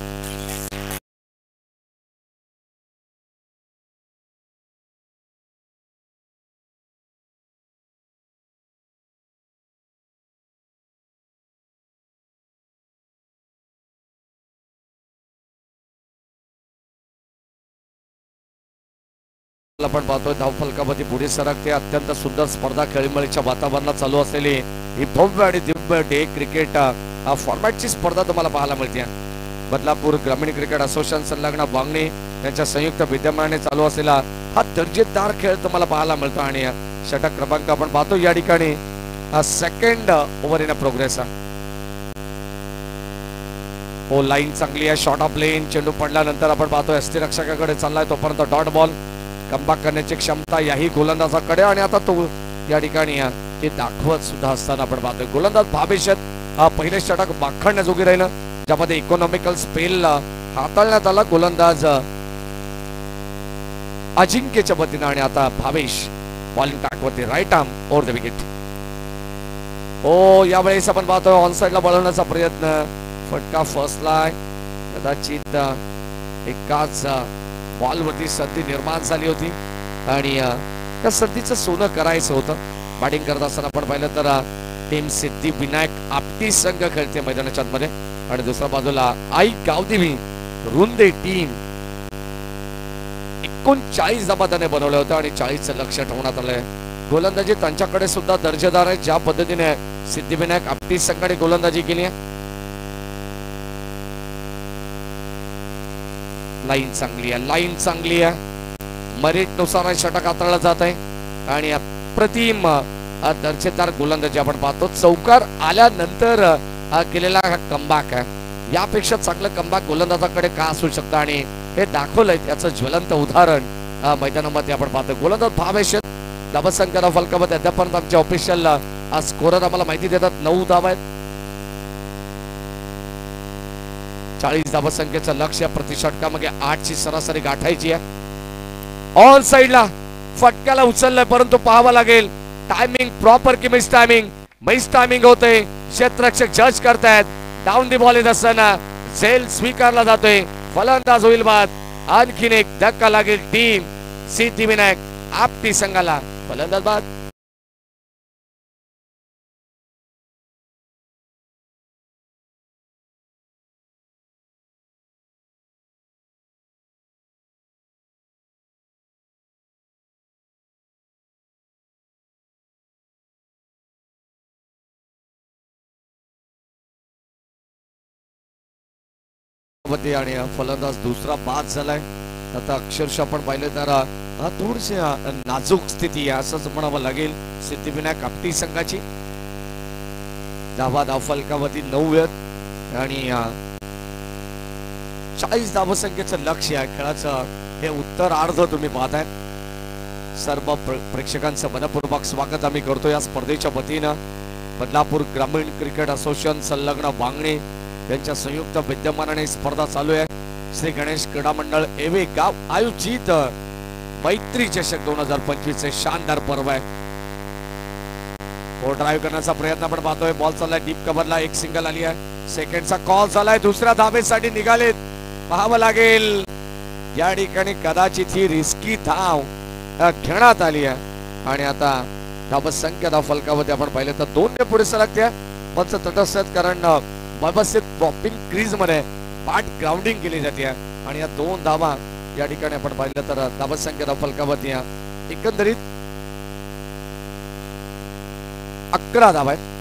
आपण पाहतोय धावफलकामध्ये पुढे सरकते. अत्यंत सुंदर स्पर्धा खेळीमेळीच्या वातावरणात चालू असलेली ही भव्य आणि दिव्य डे क्रिकेट फॉर्मॅटची स्पर्धा तुम्हाला पाहायला मिळते. बदलापूर ग्रामीण क्रिकेट असोसिएशन संलग्न वांगणी यांच्या संयुक्त विद्यमानाने चालू असलेला हा दर्जेदार खेळ तुम्हाला पाहायला मिळतो आणि षटक क्रमांक आपण पाहतो या ठिकाणी सेकंड ओव्हर इन प्रोग्रेस. हो लाईन चांगली आहे. शॉर्ट ऑफ लेन चेंडू पडल्यानंतर आपण पाहतो एसटी रक्षकाकडे चाललाय तोपर्यंत डॉट बॉल कमबॅक करण्याची क्षमता याही गोलंदाजाकडे आणि आता तो या ठिकाणी ते दाखवत सुद्धा असताना आपण पाहतोय गोलंदाज भावेश पहिले षटक बाखडण्याजोगी राहिलं ज्यामध्ये इकॉनॉमिकल स्पेल हाताळण्यात आला गोलंदाज अजिंक्यच्या वतीनं आणि आता भावेश बॉलिंग टाकवते right arm over the wicket. हो यावेळेस आपण पाहतोय ऑन साइडला बळवण्याचा प्रयत्न फटका फसलाय. कदाचित एकाच बॉलवरती संधी निर्माण झाली होती आणि त्या संधीचं सोनं करायचं होतं. बॅटिंग करत असताना आपण पाहिलं तर टीम सिद्धिविनायक आपटी संघ खेळते मैदानाच्या मध्ये आणि दुसऱ्या बाजूला आई गावदेवी रुंदे टीम 39 धाबा त्याने बनवल्या होत्या आणि 40चं लक्ष ठेवण्यात आलंय. गोलंदाजी त्यांच्याकडे सुद्धा दर्जेदार आहे. ज्या पद्धतीने सिद्धिविनायक आपटी संघाने गोलंदाजी केली आहे. लाईन चांगली आहे. लाईन चांगली आहे. मेरिट नुसार षटक हाताळलं जात आहे आणि अप्रतिम दर्जेदार गोलंदाजी आपण पाहतो. चौकार आल्यानंतर केलेला हा कमबॅक आहे. यापेक्षा चांगलं कमबॅक गोलंदाजाकडे का असू शकतं आणि हे दाखवलंय त्याचं ज्वलंत उदाहरण मैदानामध्ये आपण पाहतो. गोलंदाज भावेश धावसंख्या फलकामध्ये अद्यापर्यंत आमच्या ऑफिशियल स्कोरर आम्हाला माहिती देतात 9 धावा आहेत. 40 धावसंख्येचं लक्ष्य प्रति षटकामागे 8 ची सरासरी गाठायची आहे. ऑन साइडला फटक्याला उचललंय परंतु पाहावं लागेल टायमिंग प्रॉपर की मिस टायमिंग होते. क्षेत्ररक्षक जज करतायत. डाऊन दी बॉल येत असताना झेल स्वीकारला जातोय. फलंदाज होईल बाद. आणखीन एक धक्का लागेल टीम सिद्धिविनायक आपटी संघाला. फलंदाज बाद. आणि फलंदाज दुसरा बाद झालाय. आता अक्षरशः आपण पाहिलं तर थोडीशी नाजूक स्थिती आहे असंच म्हणावं लागेल सिद्धिविनायक आपटी संघाची. धाव फलकावरती 9 आहेत आणि 40 धावसंख्येचं लक्ष्य आहे. खेळाचं हे उत्तर अर्ध तुम्ही पाहताय. सर्व प्रेक्षकांचं मनपूर्वक स्वागत आम्ही करतो या स्पर्धेच्या वतीनं. बदलापूर ग्रामीण क्रिकेट असोसिएशन संलग्न वांगणी यांच्या संयुक्त विद्यमानाने स्पर्धा चालू आहे. श्री गणेश क्रीडा मंडळ एवे गाव आयोजित मैत्री चषक 2025 चे शानदार पर्व आहे. ड्राईव्ह करण्याचा प्रयत्न आपण पाहतोय. बॉल चाललाय डीप कव्हरला, एक सिंगल आली आहे. सेकंडचा कॉल झालाय, दुसऱ्या धावेसाठी निघालेत. पाहावं लागेल या ठिकाणी कदाचित ही रिस्की धाव घेण्यात आली आहे आणि आता धावसंख्या धाव फलकावरती आपण पाहिलं तर 2 ने पुढे सरकते. पंच तटस्थ कारण व्यवस्थित ड्रॉपिंग क्रीज मध्ये पाठ ग्राउंडिंग केली जाते आणि या 2 धावा या ठिकाणी आपण पाहिलं तर धावसंख्या धाव फलकावरती एकंदरीत 11 धावा आहेत.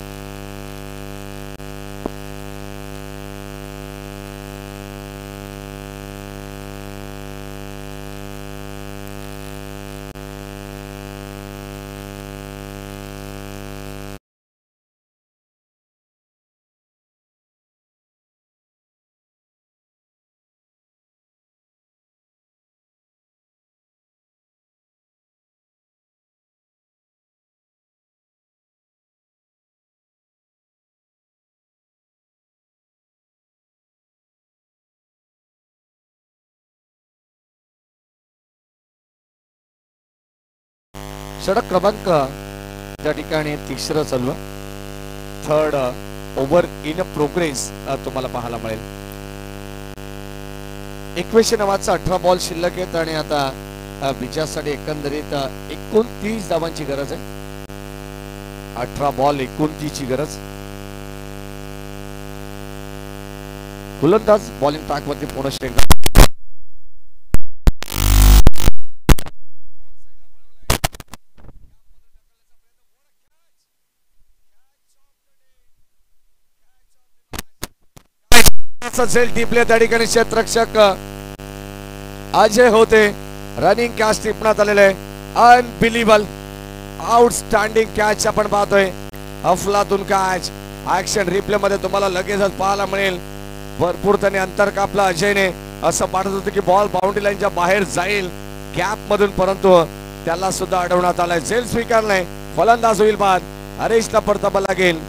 षटक क्रमांक त्या ठिकाणी तिसरं चालू आहे. थर्ड ओव्हर इन प्रोग्रेस तुम्हाला पाहायला मिळेल. 21 नावाचा 18 बॉल शिल्लक आहेत आणि आता विजयासाठी एकंदरीत 29 धावांची गरज आहे. 18 बॉल 29 ची गरज. गोलंदाज बॉलिंग ट्रॅक वरती पुनश्च एकदा टिपले. त्या ठिकाणी क्षेत्ररक्षक अजय होते. रनिंग कॅच टिपण्यात आलेले आहे. अनबिलिव्हबल आउटस्टँडिंग कॅच आपण पाहतोय. अफलातून कॅच ऍक्शन रिप्ले मध्ये तुम्हाला लगेचच पाहायला मिळेल. भरपूर त्याने अंतर कापला अजयने. असं वाटत होतं की बॉल बाउंड्री लाईनच्या बाहेर जाईल गॅप मधून, परंतु त्याला सुद्धा अडवण्यात आलाय. झेल स्वीकारलाय. फलंदाज होईल बाद. हरेशला परतावा लागेल.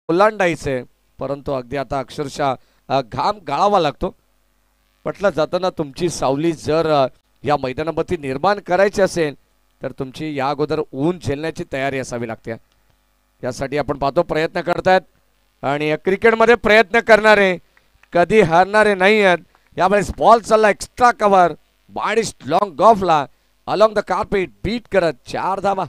ओलांडायचे, परंतु अगदी आता अक्षरशः घाम गाळावा लागतो. म्हटलं जाताना तुमची सावली जर या मैदानावरती निर्माण करायची असेल तर तुमची या अगोदर ऊन झेलण्याची तयारी असावी लागते. यासाठी आपण पाहतो प्रयत्न करतायत आणि क्रिकेटमध्ये प्रयत्न करणारे कधी हारणारे नाही आहेत. यावेळेस बॉल चालला एक्स्ट्रा कव्हर, बाडिश लॉंग ऑफला अलॉंग द कार्पेट बीट करत 4 धावा.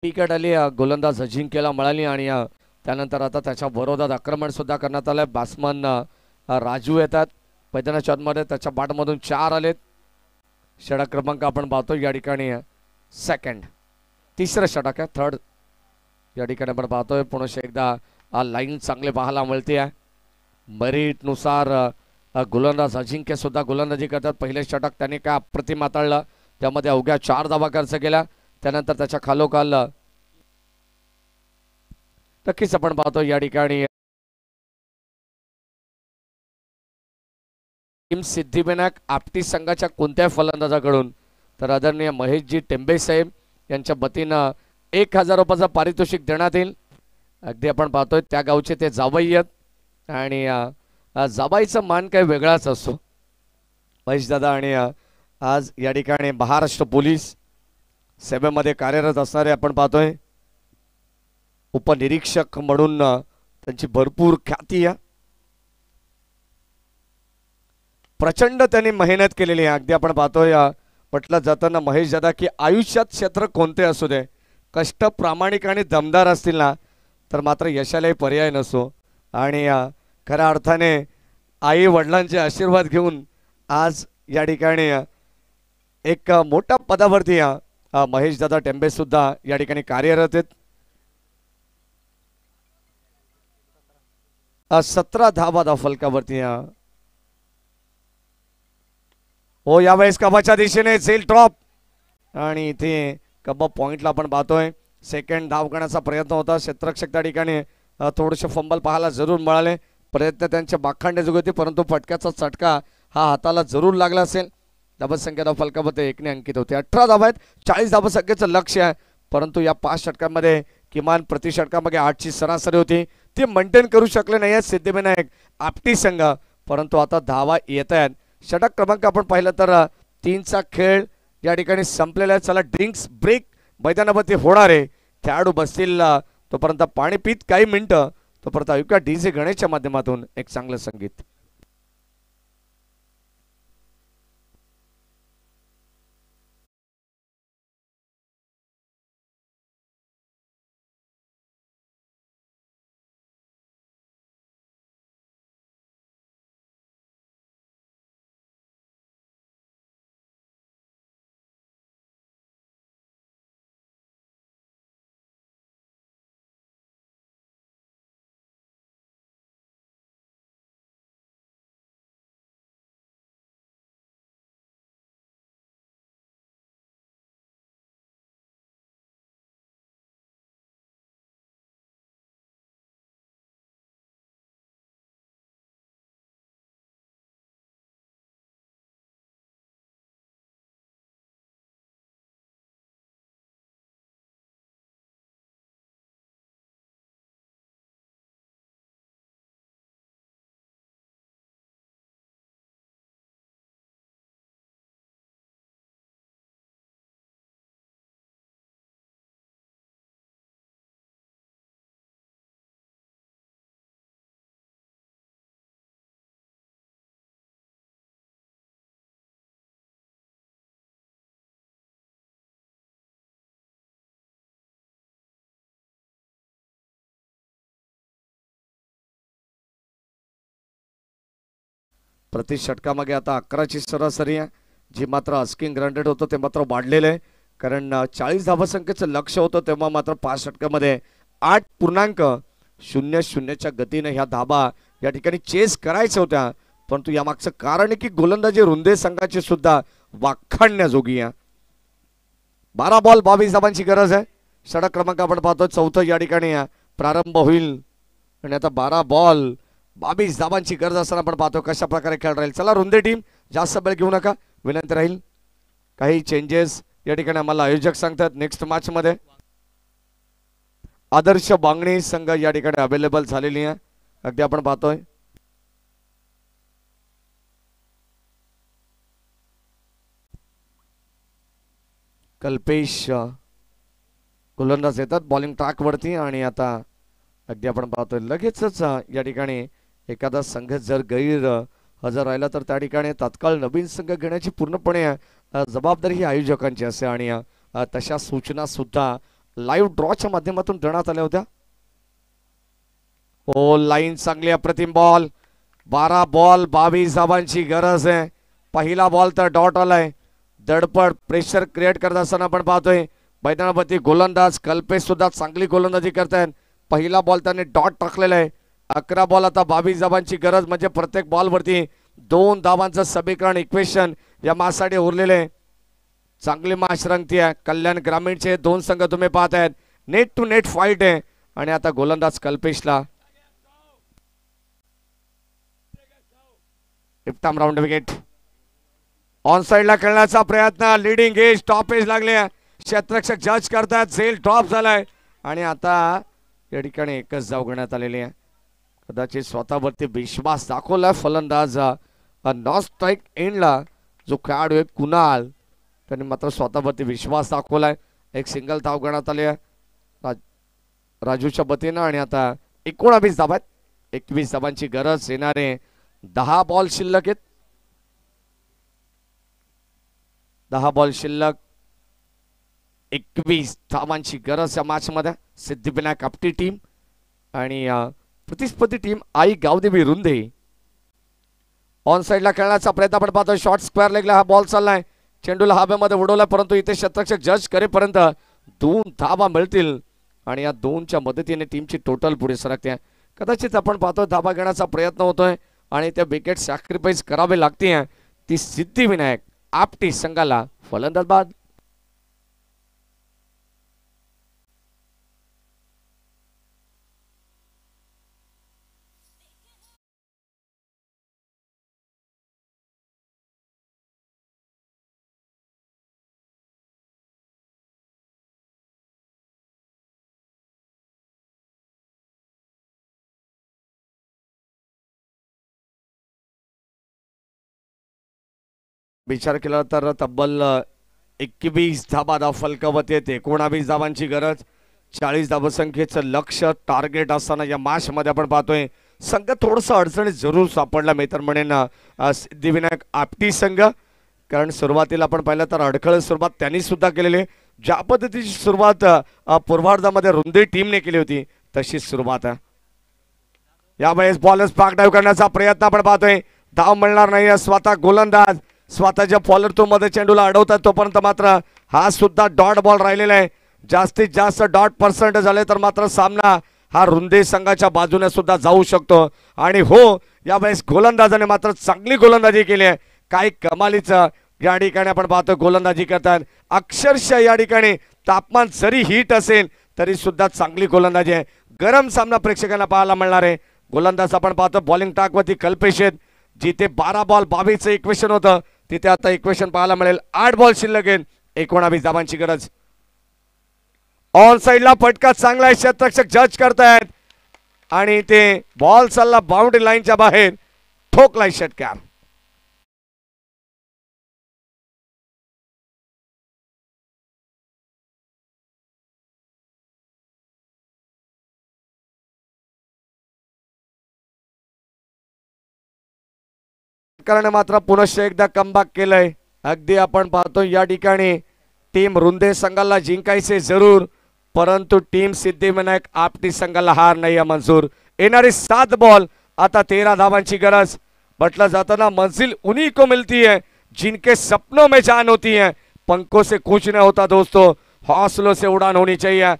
विकेट आली. गोलंदाज अजिंक्यला मिळाली आणि त्यानंतर आता त्याच्या विरोधात आक्रमण सुद्धा करण्यात आलंय. बॅट्समन राजू येतात मैदानाच्या आतमध्ये. त्याच्या बॅटमधून 4 आलेत. षटक क्रमांक आपण पाहतो या ठिकाणी सेकंड, तिसरं षटक आहे. थर्ड या ठिकाणी आपण पाहतोय. पुन्हा एकदा लाईन चांगले पाहायला मिळते आहे. मेरिट नुसार गोलंदाज अजिंक्य सुद्धा गोलंदाजी करतात. पहिले षटक त्याने काय अप्रतिम हाताळलं, त्यामध्ये अवघ्या 4 धावा खर्च केल्या. त्यानंतर त्याच्या खालोखाल नक्कीच आपण पाहतो या ठिकाणी सिद्धिविनायक आपटी संघाच्या कोणत्या फलंदाजाकडून तर आदरणीय महेशजी टेंबे साहेब यांच्या वतीनं 1000 रुपयाचं पारितोषिक देण्यात येईल. अगदी आपण पाहतोय त्या गावचे ते जावई आहेत आणि जावाईचा मान काही वेगळाच असतो महेश दादा. आणि आज या ठिकाणी महाराष्ट्र पोलीस सेवेमध्ये कार्यरत असणारे आपण पाहतोय उपनिरीक्षक म्हणून त्यांची भरपूर ख्याती आहे. प्रचंड त्यांनी मेहनत केलेली आहे. अगदी आपण पाहतोय म्हटलं जाताना महेश दादा की आयुष्यात क्षेत्र कोणते असू दे, कष्ट प्रामाणिक आणि दमदार असतील ना तर मात्र यशालाही पर्याय नसतो. आणि खऱ्या अर्थाने आई वडिलांचे आशीर्वाद घेऊन आज या ठिकाणी एक मोठ्या पदावरती महेश दादा टेंबे सुद्धा या ठिकाणी कार्यरत आहेत. 17 धावा फलकावरती हो यावेळेस कबाच्या दिशेने झेल ड्रॉप आणि इथे कबा पॉइंटला आपण पाहतोय. सेकंड धाव करण्याचा प्रयत्न होता. क्षेत्ररक्षक त्या ठिकाणी थोडेसे फंबल पाहायला जरूर मिळाले. प्रयत्न त्यांचे बाखांडे होते परंतु फटक्याचा चटका हा हाताला जरूर लागला असेल. धावसंख्या फलकामध्ये 1 ने अंकित होते. 18 धावा आहेत. 40 धावसंख्येचं लक्ष आहे परंतु या 5 षटकांमध्ये किमान प्रति षटकामध्ये 8ची सरासरी होती. ती मेंटेन करू शकले नाही आहेत सिद्धिविनायक आपटी संघ. परंतु आता धावा येत आहेत. षटक क्रमांक आपण पाहिलं तर 3चा खेळ या ठिकाणी संपलेला आहे. चला ड्रिंक्स ब्रेक मैदानावरती होणार आहे. खेळाडू बसतील तोपर्यंत पाणी पित काही मिनिटं तोपर्यंत ऐकूया डीजे गणेशच्या माध्यमातून एक चांगलं संगीत. प्रति षटकामागे आता 11ची सरासरी आहे जी मात्र अस्किंग ग्रांटेड होतं ते मात्र वाढलेलं आहे. कारण 40 धावसंख्येचं लक्ष होतं तेव्हा मात्र 5 षटकामध्ये 8.00च्या गतीने ह्या धाबा या ठिकाणी चेस करायच्या होत्या. परंतु यामागचं कारण आहे की गोलंदाजी रुंदे संघाची सुद्धा वाखाणण्याजोगी आहे. 12 बॉल 22 धावांची गरज आहे. षटक क्रमांक आपण पाहतोय 4थं या ठिकाणी प्रारंभ होईल आणि आता 12 बॉल 22 धावांची गरज असताना आपण पाहतो कशा प्रकारे खेळ राहील. चला रुंदे टीम जास्त वेळ घेऊ नका. विनंती राहील काही चेंजेस या ठिकाणी आम्हाला आयोजक सांगतात. नेक्स्ट मॅच मध्ये आदर्श बांगणी संघ या ठिकाणी अवेलेबल झालेली आहे. अगदी आपण पाहतोय कल्पेश गोलंदाज येतात बॉलिंग ट्रॅक वरती आणि आता अगदी आपण पाहतोय लगेचच या ठिकाणी एखादा संघ जर गैर हजर राहिला तर त्या ठिकाणी तात्काळ नवीन संघ घेण्याची पूर्णपणे जबाबदारी ही आयोजकांची असते आणि तशा सूचना सुद्धा लाईव्ह ड्रॉच्या माध्यमातून देण्यात आल्या होत्या. ओ लाईन चांगली अप्रतिम बॉल 12 बॉल 22 धावांची गरज आहे. पहिला बॉल तर डॉट आलाय. दडपड प्रेशर क्रिएट करत असताना आपण पाहतोय मैदानावरती गोलंदाज कल्पेश सुद्धा चांगली गोलंदाजी करतायत. पहिला बॉल त्यांनी डॉट टाकलेला आहे. 11 बॉल आता 22 धावांची गरज म्हणजे प्रत्येक बॉल वरती 2 धावांचं समीकरण इक्वेशन या मासाठी उरलेले आहे. चांगली मॅच रंगती आहे. कल्याण ग्रामीणचे 2 संघ तुम्ही पाहत आहेत. नेट टू नेट फाईट आहे आणि आता गोलंदाज कल्पेशला इफ्ताम राऊंड विकेट. ऑन साइडला खेळण्याचा प्रयत्न लीडिंग एज टॉप एज लागले. क्षेत्ररक्षक जज करतात. झेल ड्रॉप झालाय आणि आता या ठिकाणी एकच धाव घेण्यात आलेली आहे. कदाचित स्वतःवरती विश्वास दाखवला फलंदाज नॉन स्ट्राईक एंडला जो खेळाडू आहे कुणाल त्यांनी मात्र स्वतःवरती विश्वास दाखवलाय. एक सिंगल धाव घेण्यात आली आहे राजूच्या वतीनं आणि आता 19 धावा आहेत. 21 धावांची गरज. येणारे 10 बॉल शिल्लक आहेत. 10 बॉल शिल्लक 21 धावांची गरज या मॅच मध्ये. सिद्धिविनायक आपटी टीम आणि प्रतिस्पर्धी टीम आई गावदेवी रुंदे ऑन साइडला खेळण्याचा प्रयत्न आपण पाहतोय. शॉर्ट स्क्वेअर लेगला हा बॉल चाललाय. चेंडूला हवेमध्ये उडवला, परंतु इथे शतरक्षक जज करेपर्यंत 2 धाबा मिळतील आणि या 2च्या मदतीने टीमची टोटल पुढे सरकते. कदाचित आपण पाहतोय धाबा घेण्याचा प्रयत्न होतोय आणि त्या विकेट सॅक्रिफाईस करावे लागते. ती सिद्धिविनायक आपटी संघाला फलंदाज बाद. विचार केला तर तब्बल 21 धाबा फलकावत येते. 19 धावांची गरज. 40 धावसंख्येचं लक्ष टार्गेट असताना या मॅच मध्ये आपण पाहतोय संघ थोडंसं अडचणीत जरूर सापडला. मी तर म्हणेन सिद्धिविनायक आपटी संघ, कारण सुरुवातीला आपण पाहिलं तर अडखळ सुरुवात त्यांनी सुद्धा केलेली. ज्या पद्धतीची सुरुवात पूर्वार्धामध्ये रुंदी टीमने केली होती तशीच सुरुवात आहे. यावेळेस बॉलर्स बॅक डाईव्ह करण्याचा प्रयत्न आपण पाहतोय. धाव मिळणार नाही. स्वतः गोलंदाज स्वतःच्या फॉलोअर तो मध्ये चेंडूला अडवतात, तोपर्यंत मात्र हा सुद्धा डॉट बॉल राहिलेला आहे. जास्तीत जास्त डॉट पर्सेंट झाले तर मात्र सामना हा रुंदे संघाच्या बाजूने सुद्धा जाऊ शकतो. आणि हो, यावेळेस गोलंदाजाने मात्र चांगली गोलंदाजी केली आहे. काही कमालीचं या ठिकाणी आपण पाहतो गोलंदाजी करतात. अक्षरशः या ठिकाणी तापमान जरी हीट असेल तरी सुद्धा चांगली गोलंदाजी आहे. गरम सामना प्रेक्षकांना पाहायला मिळणार आहे. गोलंदाज आपण पाहतो बॉलिंग टाकवरती कल्पेश आहेत. जिथे 12 बॉल 22चं इक्वेशन होतं तिथे आता इक्वेशन पाहायला मिळेल. 8 बॉल शिल्लक आहेत. 19 धावांची गरज. ऑन साइडला फटका चांगला आहे. क्षेत्ररक्षक जज करतायत आणि ते बॉल चालला बाउंड्री लाईनच्या बाहेर. ठोकलाय षटकार. कारण मात्र पुनश्च एकदा कमबॅक केलंय. अगदी आपण पाहतो या ठिकाणी टीम रुंदे संघाला जिंकायचे जरूर, परंतु टीम सिद्धिविनायक आपटी संघाला हार नाही मंजूर. येणारी 7 बॉल आता 13 धावांची गरज. म्हटलं जातं ना, मंजिल उन्हीं को मिलती है जिनके सपनों में जान होती है. पंखों से कुछ नहीं होता दोस्तों, हौसलों से उड़ान होनी चाहिए.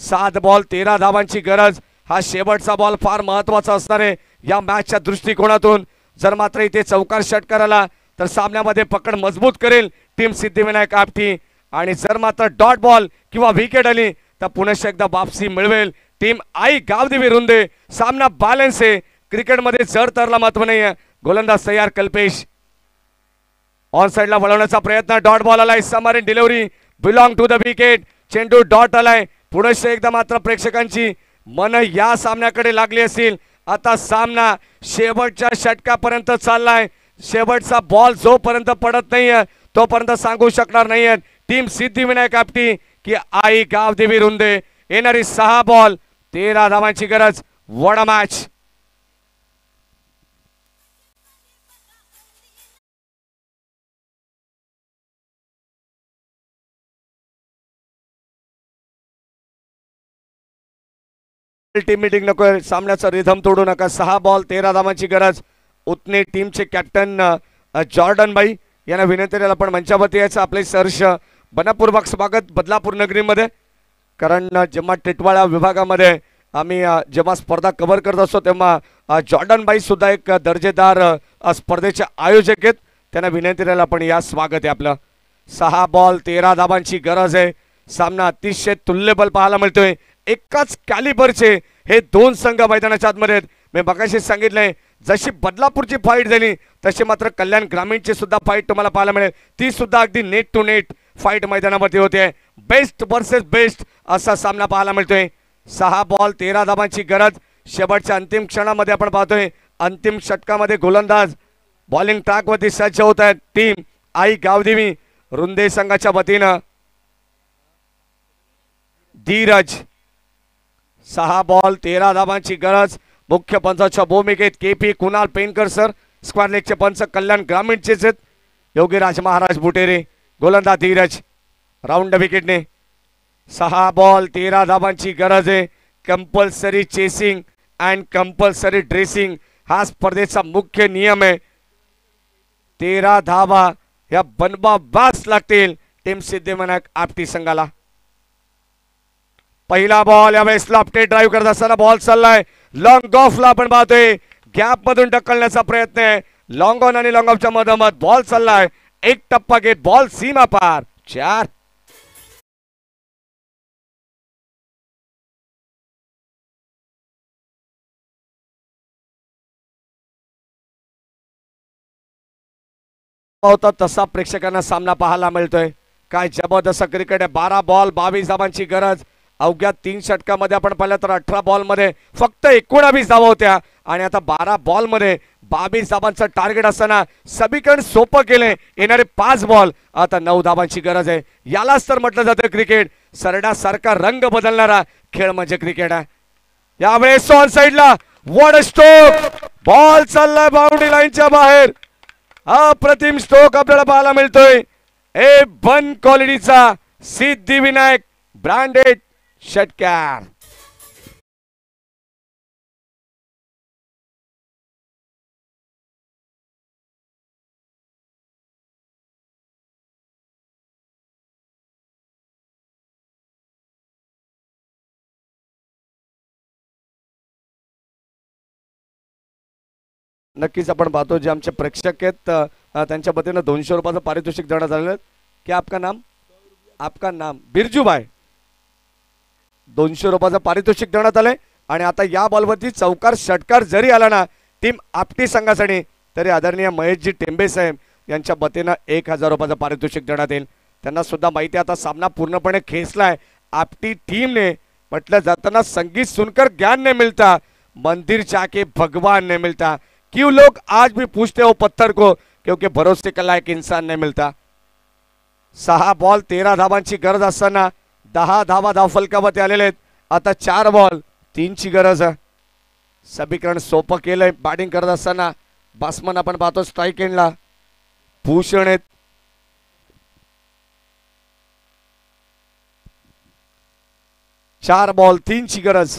7 बॉल 13 धावांची गरज. हा शेवटचा बॉल फार महत्वाचा असणार आहे या मॅचच्या दृष्टिकोनातून. जर मात्र इथे चौकार षटकार आला तर सामन्यामध्ये पकड मजबूत करेल टीम सिद्धिविनायक आपटी, आणि जर मात्र डॉट बॉल किंवा विकेट आली तर पुनश्च एकदा वापसी मिळवेल टीम आई गावदेवी रुंदे. सामना बॅलन्स आहे. क्रिकेटमध्ये जर तरला महत्व नाही आहे. गोलंदाज तयार कल्पेश. ऑन साइडला वळवण्याचा प्रयत्न. डॉट बॉल आलाय. समारीन delivery belong to the wicket. चेंडू डॉट आलाय. पुनश्च एकदा मात्र प्रेक्षकांची मन या सामन्याकडे लागली असतील. आता सामना शेवटच्या षटकापर्यंत चाललाय. शेवटचा बॉल जोपर्यंत पडत नाहीये तोपर्यंत सांगू शकणार नाहीये टीम सिद्धिविनायक आपटी की आई गावदेवी रुंदे. येणारी 6 बॉल 13 धावांची गरज. वडा मॅच. टीम मीटिंग नको, सामन्याचा रिधम तोडू नका. 6 बॉल 13 धावांची गरज. उतने टीमचे कॅप्टन जॉर्डन भाई यांना विनंती केला पण मंचावरती यायचं. आपले सहर्ष मनपूर्वक स्वागत बदलापूर नगरीमध्ये. कारण जेव्हा टिटवाळा विभागामध्ये आम्ही जेव्हा स्पर्धा कव्हर करत असतो तेव्हा जॉर्डन भाई सुद्धा एक दर्जेदार स्पर्धेचे आयोजक आहेत. त्यांना विनंती केला पण या स्वागत आहे आपलं. 6 बॉल 13 धावांची गरज आहे. सामना अतिशय तुल्यबल पाहायला मिळतोय. एकाच कॅलिबरचे हे 2 संघ मैदानाच्या आतमध्ये आहेत. मी मगाशी सांगितलंय जशी बदलापूरची फाईट झाली तशी मात्र कल्याण ग्रामीणची सुद्धा फाईट तुम्हाला पाहायला मिळेल. ती सुद्धा अगदी नेट टू नेट फाईट मैदानामध्ये होते. बेस्ट वर्सेस बेस्ट असा सामना पाहायला मिळतोय. 6 बॉल 13 धावांची गरज. शेवटच्या अंतिम क्षणामध्ये आपण पाहतोय अंतिम षटकामध्ये गोलंदाज बॉलिंग ट्रॅकवरती सज्ज होत आहेत. टीम आई गावदेवी रुंदे संघाच्या वतीनं धीरज. 6 बॉल 13 धावांची गरज. मुख्य पंचाच्या भूमिकेत केपी कुणाल पेनकर सर. स्क्वेअर लेगचे पंच कल्याण ग्रामीणचेच आहेत योगीराज महाराज बुटेरे. गोलंदाज धीरज. राऊंड विकेटने. 6 बॉल 13 धावांची गरज आहे. Compulsory chasing and compulsory dressing हा स्पर्धेचा मुख्य नियम आहे. 13 धावा या बनबाबास लागतील टीम सिद्धिविनायक आपटी संघाला. पहिला बॉल यावेळेस लापटे ड्राईव्ह करत असताना बॉल चाललाय लॉंग ऑफला. आपण पाहतोय गॅप मधून ढकलण्याचा प्रयत्न आहे. लॉंग ऑन आणि लॉंग ऑफच्या मधोमध बॉल चाललाय. एक टप्पा घेत बॉल सीमा पार. 4 होता तसा प्रेक्षकांना सामना पाहायला मिळतोय. काय जबरदस्त क्रिकेट आहे. 12 बॉल 22 धावांची गरज. अवघ्या 3 षटकामध्ये आपण पाहिलं तर 18 बॉल मध्ये फक्त 19 धावा होत्या आणि आता 12 बॉल मध्ये 22 धावांचं टार्गेट असताना समीकरण सोपं केले. येणारे 5 बॉल आता 9 धावांची गरज आहे. यालाच तर म्हटलं जातं क्रिकेट. सरण्यासारखा रंग बदलणारा खेळ म्हणजे क्रिकेट आहे. यावेळेस ऑन साइडला वॉड स्ट्रोक बॉल चाललाय बाउंड्री लाईनच्या बाहेर. अप्रतिम स्ट्रोक आपल्याला पाहायला मिळतोय. A1 क्वालिटीचा सिद्धिविनायक ब्रँडेड षटकार. नक्कीच आपण पाहतो जे आमचे प्रेक्षक आहेत त्यांच्या वतीनं 200 रुपयाचं पारितोषिक देण्यात आलेलं आहे. क्या आपका नाम? आपका नाम बिरजू भाई. 200 रुपयाचं पारितोषिक देण्यात आलंय आणि आता या बॉलवरती चौकार षटकार जरी आला ना टीम आपटी संघासाठी तरी आदरणीय महेशजी टेंबे साहेब यांच्या वतीनं 1000 रुपयाचं पारितोषिक देण्यात येईल. त्यांना सुद्धा माहिती आता सामना पूर्णपणे खेचलाय आपटी टीमने. म्हटलं जाताना संगीत सुनकर ज्ञान नहीं मिलता, मंदिर जाके भगवान नहीं मिलता. क्यों लोग आज भी पूछते हो पत्थर को, क्योंकि भरोसे का लायक इंसान नहीं मिलता. 6 बॉल 13 धावांची गरज असताना 10 धावा धावफलकावरती आलेले आहेत. आता 4 बॉल 3 ची गरज आहे. समीकरण सोपं केलंय. बॅटिंग करत असताना बासमन आपण पाहतो स्ट्राईक एंडला भूषण आहेत. चार बॉल 3 ची गरज.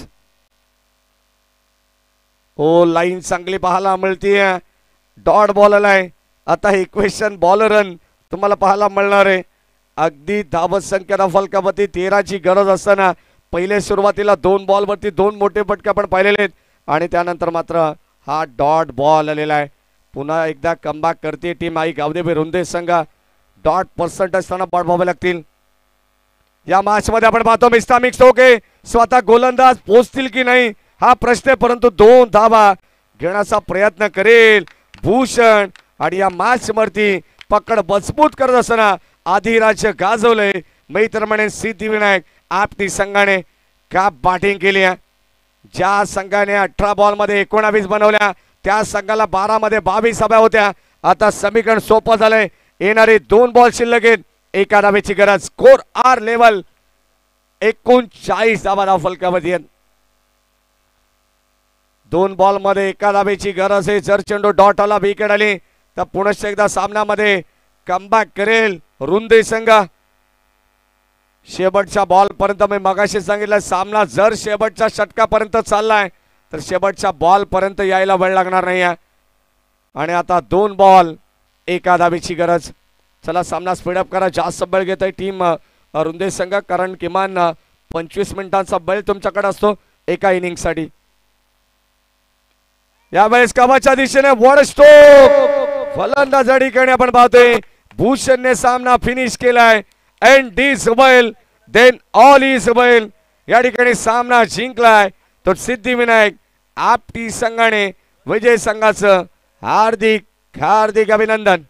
हो लाईन चांगली पाहायला मिळतीये. डॉट बॉल आलाय. आता इक्वेशन बॉल रन तुम्हाला पाहायला मिळणार आहे. अगदी धावत संख्या फलकावरती 13 ची गरज असताना पहिले सुरुवातीला 2 बॉल वरती 2 मोठे फटके आपण पाहिलेले आहेत आणि त्यानंतर मात्र हा डॉट बॉल आलेला आहे. पुन्हा एकदा कमबॅक करते टीम आई गावदेवी रुंदे संघ. डॉट पर्सेंट असताना बॉल व्हावे लागतील. या मॅच मध्ये आपण पाहतो मिस्तामिक स्टोके स्वतः गोलंदाज पोहोचतील की नाही हा प्रश्न आहे, परंतु 2 धावा घेण्याचा प्रयत्न करेल भूषण आणि या मॅच वरती पकड मजबूत करत असताना आधिराज्य गाजवले. मैत्र म्हणे सिद्धिविनायक आपटी संघाने का बॅटिंग केली आहे. ज्या संघाने 18 बॉल मध्ये 19 बनवल्या त्या संघाला 12 मध्ये 22 धावा होत्या. आता समीकरण सोपं झालंय. येणारे 2 बॉल शिल्लक आहेत. एका धावेची गरज. स्कोर आर लेवल 39 धावा धावफलकावरती आहेत. 2 बॉल मध्ये एका धावेची गरज आहे. जर चेंडू डॉट आला विकेट आली तर पुनश्च एकदा सामन्यामध्ये कमबॅक करेल रुंदे संघ. शेवटच्या बॉल पर्यंत मी मगाशी सांगितलं सामना जर शेवटच्या षटकापर्यंत चाललाय तर शेवटच्या बॉल पर्यंत यायला वेळ लागणार नाही आहे. आणि आता 2 बॉल एका धावेची गरज. चला सामना स्पीडअप करा. जास्त वेळ घेत आहे टीम रुंदे संघ, कारण किमान 25 मिनिटांचा वेळ तुमच्याकडे असतो एका इनिंग साठी. यावेळेस कमाच्या दिशेने वॉड स्ट्रोक फलंदाजी करणे आपण पाहतोय. भूषणने सामना फिनिश केलाय. End is well then all is well. या ठिकाणी सामना जिंकलाय तो सिद्धिविनायक आपटी संघाने. विजय संघाचं हार्दिक हार्दिक अभिनंदन.